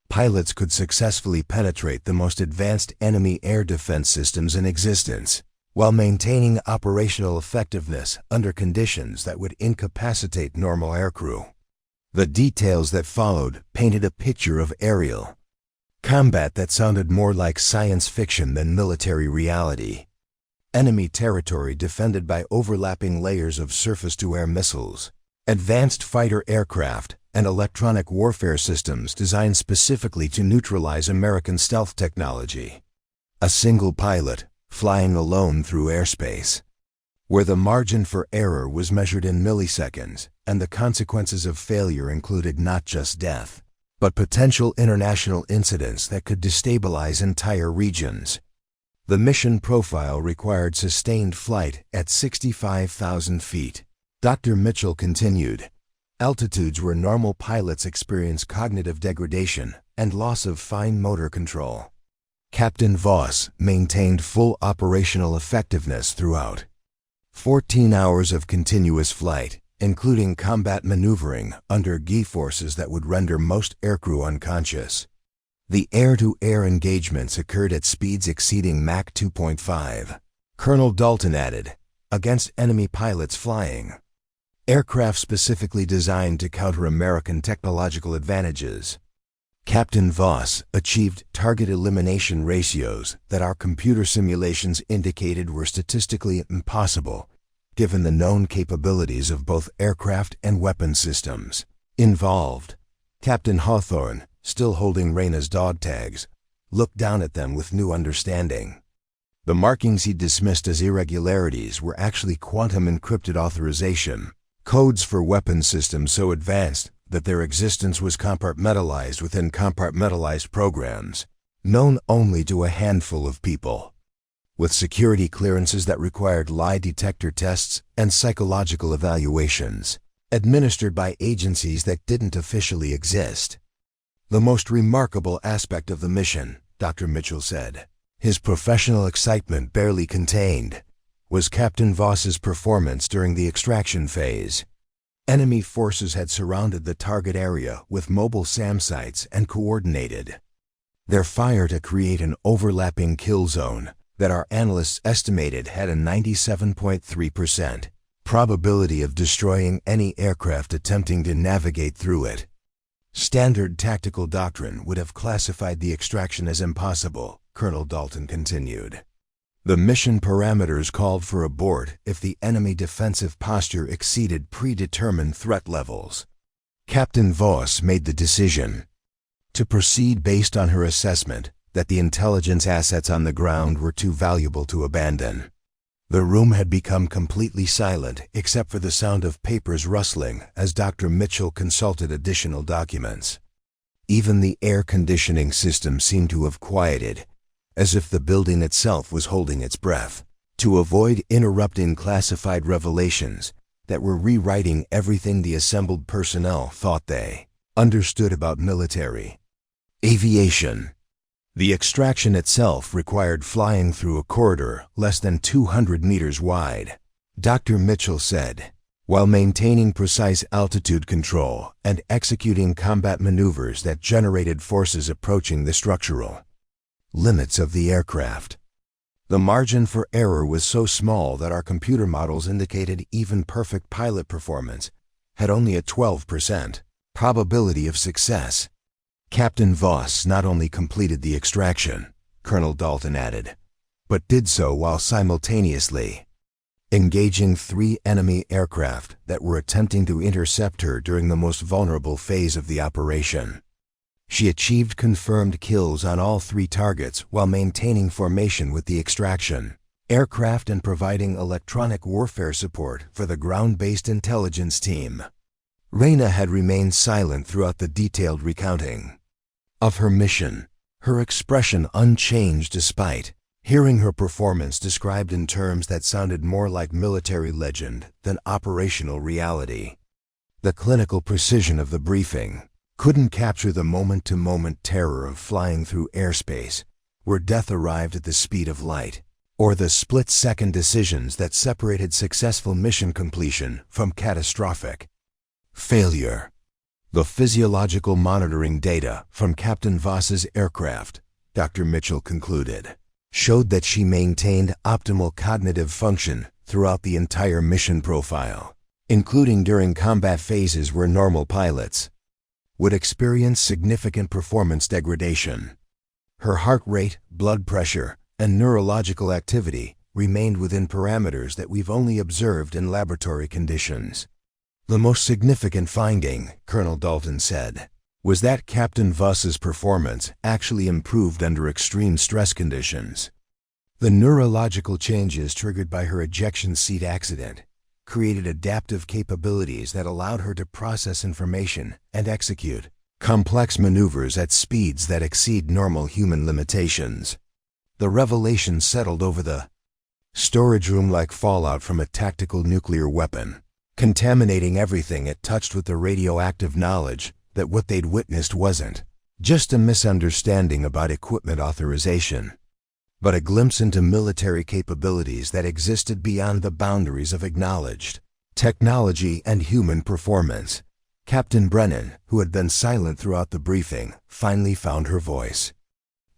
A: pilots could successfully penetrate the most advanced enemy air defense systems in existence, while maintaining operational effectiveness under conditions that would incapacitate normal aircrew." The details that followed painted a picture of aerial combat that sounded more like science fiction than military reality. Enemy territory defended by overlapping layers of surface-to-air missiles, advanced fighter aircraft, and electronic warfare systems designed specifically to neutralize American stealth technology. A single pilot, flying alone through airspace, where the margin for error was measured in milliseconds, and the consequences of failure included not just death, but potential international incidents that could destabilize entire regions. The mission profile required sustained flight at 65,000 feet. Dr. Mitchell continued, "Altitudes where normal pilots experience cognitive degradation and loss of fine motor control. Captain Voss maintained full operational effectiveness throughout 14 hours of continuous flight, including combat maneuvering under G-forces that would render most aircrew unconscious. The air-to-air engagements occurred at speeds exceeding Mach 2.5, Colonel Dalton added, against enemy pilots flying aircraft specifically designed to counter American technological advantages. Captain Voss achieved target elimination ratios that our computer simulations indicated were statistically impossible, given the known capabilities of both aircraft and weapon systems involved." Captain Hawthorne, still holding Raina's dog tags, looked down at them with new understanding. The markings he dismissed as irregularities were actually quantum encrypted authorization codes for weapon systems so advanced that their existence was compartmentalized within compartmentalized programs, known only to a handful of people, with security clearances that required lie detector tests and psychological evaluations, administered by agencies that didn't officially exist. The most remarkable aspect of the mission, Dr. Mitchell said, his professional excitement barely contained, was Captain Voss's performance during the extraction phase. Enemy forces had surrounded the target area with mobile SAM sites and coordinated their fire to create an overlapping kill zone that our analysts estimated had a 97.3% probability of destroying any aircraft attempting to navigate through it. Standard tactical doctrine would have classified the extraction as impossible, Colonel Dalton continued. The mission parameters called for abort if the enemy defensive posture exceeded predetermined threat levels. Captain Voss made the decision to proceed based on her assessment that the intelligence assets on the ground were too valuable to abandon. The room had become completely silent except for the sound of papers rustling as Dr. Mitchell consulted additional documents. Even the air conditioning system seemed to have quieted, as if the building itself was holding its breath, to avoid interrupting classified revelations that were rewriting everything the assembled personnel thought they understood about military aviation. The extraction itself required flying through a corridor less than 200 meters wide, Dr. Mitchell said, while maintaining precise altitude control and executing combat maneuvers that generated forces approaching the structural limits of the aircraft. The margin for error was so small that our computer models indicated even perfect pilot performance had only a 12% probability of success. Captain Voss not only completed the extraction, Colonel Dalton added, but did so while simultaneously engaging 3 enemy aircraft that were attempting to intercept her during the most vulnerable phase of the operation. She achieved confirmed kills on all 3 targets while maintaining formation with the extraction aircraft and providing electronic warfare support for the ground-based intelligence team. Reyna had remained silent throughout the detailed recounting of her mission, her expression unchanged despite hearing her performance described in terms that sounded more like military legend than operational reality. The clinical precision of the briefing couldn't capture the moment-to-moment terror of flying through airspace where death arrived at the speed of light, or the split-second decisions that separated successful mission completion from catastrophic failure. The physiological monitoring data from Captain Voss's aircraft, Dr. Mitchell concluded, showed that she maintained optimal cognitive function throughout the entire mission profile, including during combat phases where normal pilots would experience significant performance degradation. Her heart rate, blood pressure, and neurological activity remained within parameters that we've only observed in laboratory conditions. The most significant finding, Colonel Dalton said, was that Captain Voss's performance actually improved under extreme stress conditions. The neurological changes triggered by her ejection seat accident created adaptive capabilities that allowed her to process information and execute complex maneuvers at speeds that exceed normal human limitations. The revelation settled over the storage room like fallout from a tactical nuclear weapon, contaminating everything it touched with the radioactive knowledge that what they'd witnessed wasn't just a misunderstanding about equipment authorization, but a glimpse into military capabilities that existed beyond the boundaries of acknowledged technology and human performance. Captain Brennan, who had been silent throughout the briefing, finally found her voice.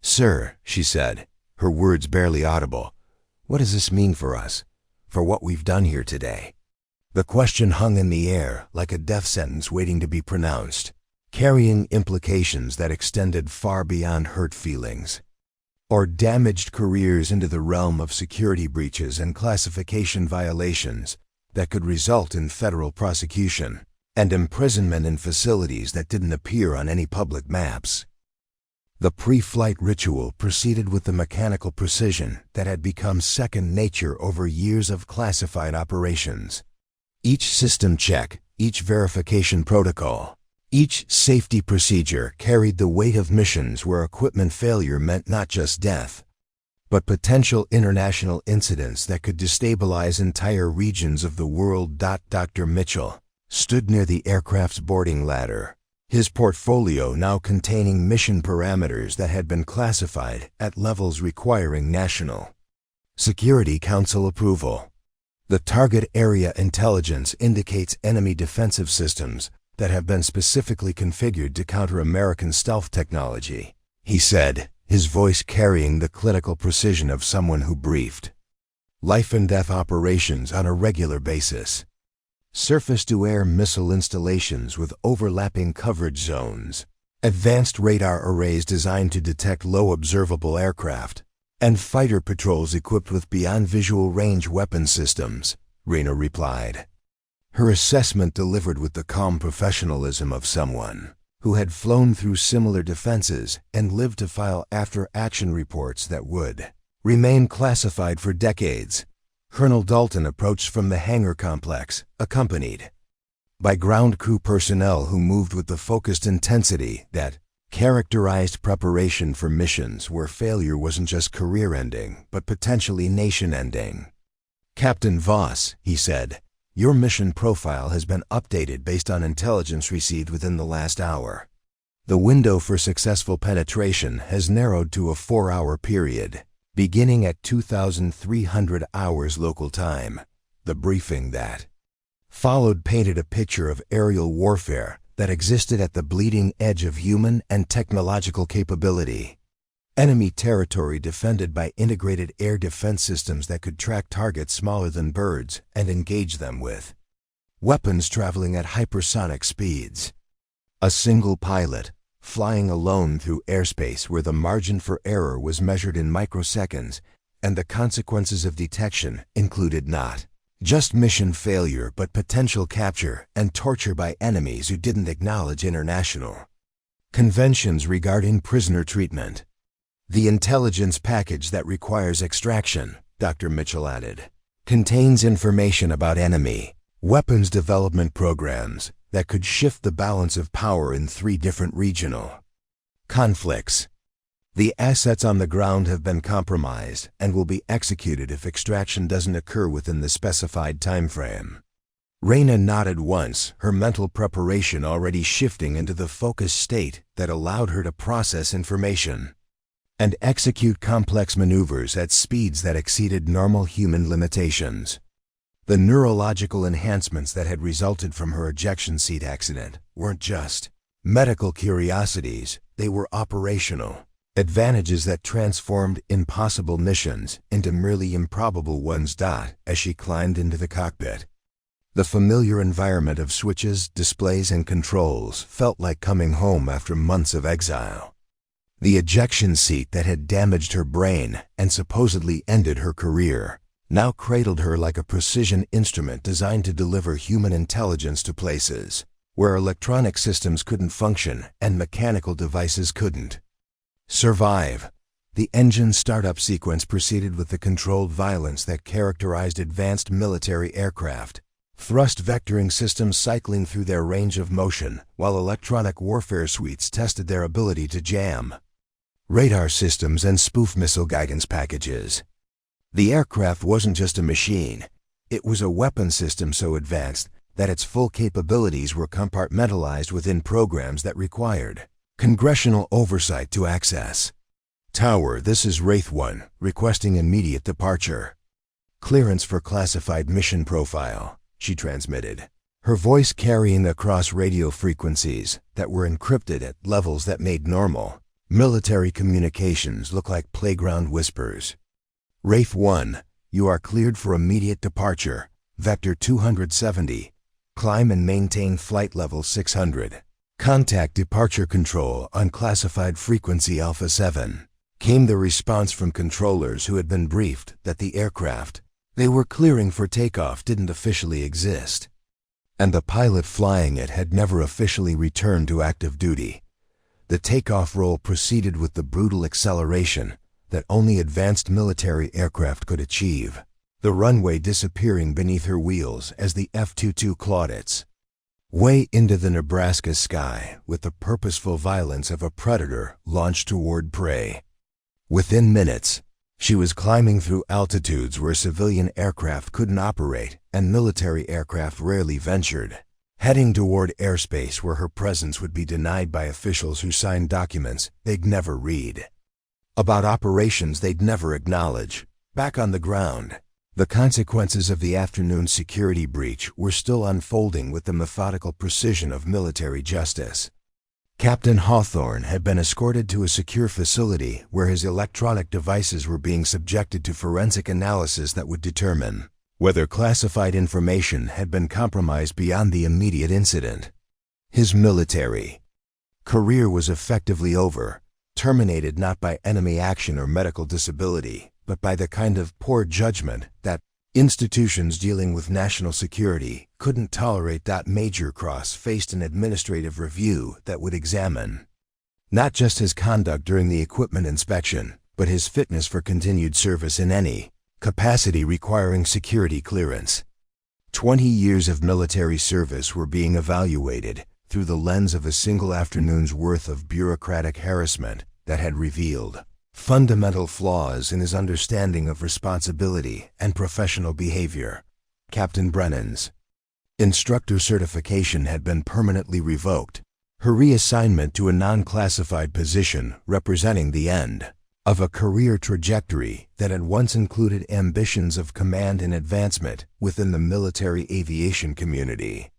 A: "Sir," she said, her words barely audible, "what does this mean for us, for what we've done here today?" The question hung in the air like a death sentence waiting to be pronounced, carrying implications that extended far beyond hurt feelings or damaged careers into the realm of security breaches and classification violations that could result in federal prosecution and imprisonment in facilities that didn't appear on any public maps. The pre-flight ritual proceeded with the mechanical precision that had become second nature over years of classified operations. Each system check, each verification protocol, Each safety procedure carried the weight of missions where equipment failure meant not just death, but potential international incidents that could destabilize entire regions of the world. Dr. Mitchell stood near the aircraft's boarding ladder, his portfolio now containing mission parameters that had been classified at levels requiring National Security Council approval. The target area intelligence indicates enemy defensive systems that have been specifically configured to counter American stealth technology, he said, his voice carrying the clinical precision of someone who briefed life and death operations on a regular basis. Surface-to-air missile installations with overlapping coverage zones, advanced radar arrays designed to detect low observable aircraft, and fighter patrols equipped with beyond visual range weapon systems, Rayna replied. Her assessment delivered with the calm professionalism of someone who had flown through similar defenses and lived to file after-action reports that would remain classified for decades. Colonel Dalton approached from the hangar complex, accompanied by ground crew personnel who moved with the focused intensity that characterized preparation for missions where failure wasn't just career-ending, but potentially nation-ending. Captain Voss, he said, your mission profile has been updated based on intelligence received within the last hour. The window for successful penetration has narrowed to a 4-hour period, beginning at 2,300 hours local time. The briefing that followed painted a picture of aerial warfare that existed at the bleeding edge of human and technological capability. Enemy territory defended by integrated air defense systems that could track targets smaller than birds and engage them with weapons traveling at hypersonic speeds. A single pilot, flying alone through airspace where the margin for error was measured in microseconds, and the consequences of detection included not just mission failure but potential capture and torture by enemies who didn't acknowledge international conventions regarding prisoner treatment. The intelligence package that requires extraction, Dr. Mitchell added, contains information about enemy weapons development programs that could shift the balance of power in 3 different regional conflicts. The assets on the ground have been compromised and will be executed if extraction doesn't occur within the specified timeframe. Rayna nodded once, her mental preparation already shifting into the focused state that allowed her to process information and execute complex maneuvers at speeds that exceeded normal human limitations. The neurological enhancements that had resulted from her ejection seat accident weren't just medical curiosities, they were operational advantages that transformed impossible missions into merely improbable ones. As she climbed into the cockpit, the familiar environment of switches, displays, and controls felt like coming home after months of exile. The ejection seat that had damaged her brain and supposedly ended her career now cradled her like a precision instrument designed to deliver human intelligence to places where electronic systems couldn't function and mechanical devices couldn't survive. The engine startup sequence proceeded with the controlled violence that characterized advanced military aircraft, thrust vectoring systems cycling through their range of motion while electronic warfare suites tested their ability to jam radar systems and spoof missile guidance packages. The aircraft wasn't just a machine, it was a weapon system so advanced that its full capabilities were compartmentalized within programs that required congressional oversight to access. Tower, this is Wraith 1, requesting immediate departure. Clearance for classified mission profile, she transmitted, her voice carrying across radio frequencies that were encrypted at levels that made normal military communications look like playground whispers. Wraith 1, you are cleared for immediate departure. Vector 270. Climb and maintain flight level 600. Contact departure control on classified frequency Alpha 7. Came the response from controllers who had been briefed that the aircraft they were clearing for takeoff didn't officially exist, and the pilot flying it had never officially returned to active duty. The takeoff roll proceeded with the brutal acceleration that only advanced military aircraft could achieve, the runway disappearing beneath her wheels as the F-22 clawed its way into the Nebraska sky with the purposeful violence of a predator launched toward prey. Within minutes, she was climbing through altitudes where civilian aircraft couldn't operate and military aircraft rarely ventured, heading toward airspace where her presence would be denied by officials who signed documents they'd never read, about operations they'd never acknowledge. Back on the ground, the consequences of the afternoon security breach were still unfolding with the methodical precision of military justice. Captain Hawthorne had been escorted to a secure facility where his electronic devices were being subjected to forensic analysis that would determine whether classified information had been compromised beyond the immediate incident. His military career was effectively over, terminated not by enemy action or medical disability, but by the kind of poor judgment that institutions dealing with national security couldn't tolerate. Major Cross faced an administrative review that would examine not just his conduct during the equipment inspection, but his fitness for continued service in any capacity requiring security clearance. 20 years of military service were being evaluated through the lens of a single afternoon's worth of bureaucratic harassment that had revealed fundamental flaws in his understanding of responsibility and professional behavior. Captain Brennan's instructor certification had been permanently revoked, her reassignment to a non-classified position representing the end of a career trajectory that had once included ambitions of command and advancement within the military aviation community.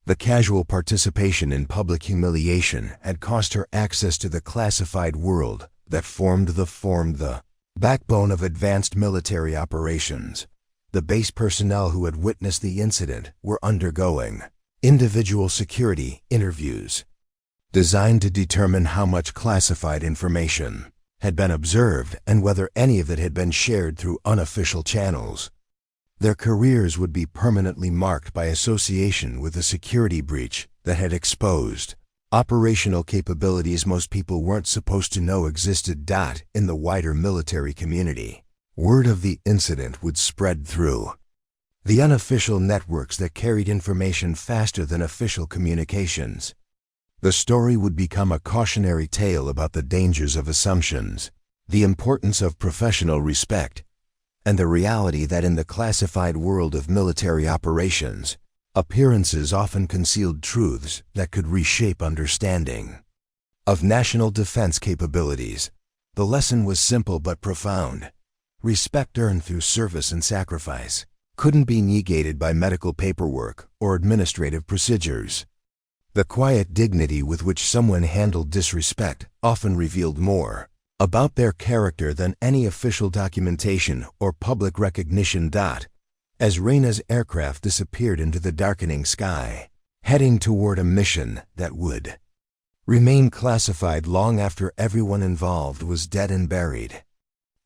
A: The casual participation in public humiliation had cost her access to the classified world that formed the backbone of advanced military operations. The base personnel who had witnessed the incident were undergoing individual security interviews designed to determine how much classified information had been observed and whether any of it had been shared through unofficial channels. Their careers would be permanently marked by association with a security breach that had exposed operational capabilities most people weren't supposed to know existed. In the wider military community, word of the incident would spread through the unofficial networks that carried information faster than official communications. The story would become a cautionary tale about the dangers of assumptions, the importance of professional respect, and the reality that in the classified world of military operations, appearances often concealed truths that could reshape understanding of national defense capabilities. The lesson was simple but profound. Respect earned through service and sacrifice couldn't be negated by medical paperwork or administrative procedures. The quiet dignity with which someone handled disrespect often revealed more about their character than any official documentation or public recognition. As Reyna's aircraft disappeared into the darkening sky, heading toward a mission that would remain classified long after everyone involved was dead and buried,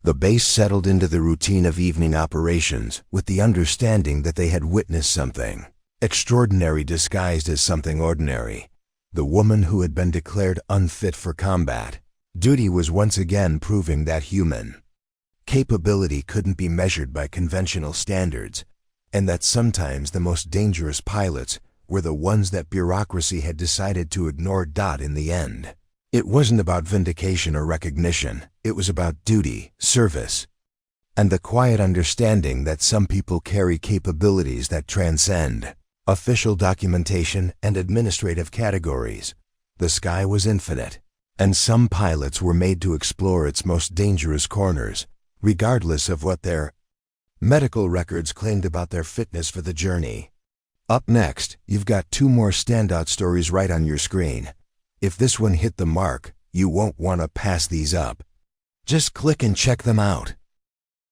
A: the base settled into the routine of evening operations with the understanding that they had witnessed something extraordinary disguised as something ordinary. The woman who had been declared unfit for combat duty was once again proving that human capability couldn't be measured by conventional standards, and that sometimes the most dangerous pilots were the ones that bureaucracy had decided to ignore. In the end, it wasn't about vindication or recognition, it was about duty, service, and the quiet understanding that some people carry capabilities that transcend official documentation and administrative categories. The sky was infinite, and some pilots were made to explore its most dangerous corners, regardless of what their medical records claimed about their fitness for the journey. Up next, you've got 2 more standout stories right on your screen. If this one hit the mark, you won't want to pass these up. Just click and check them out.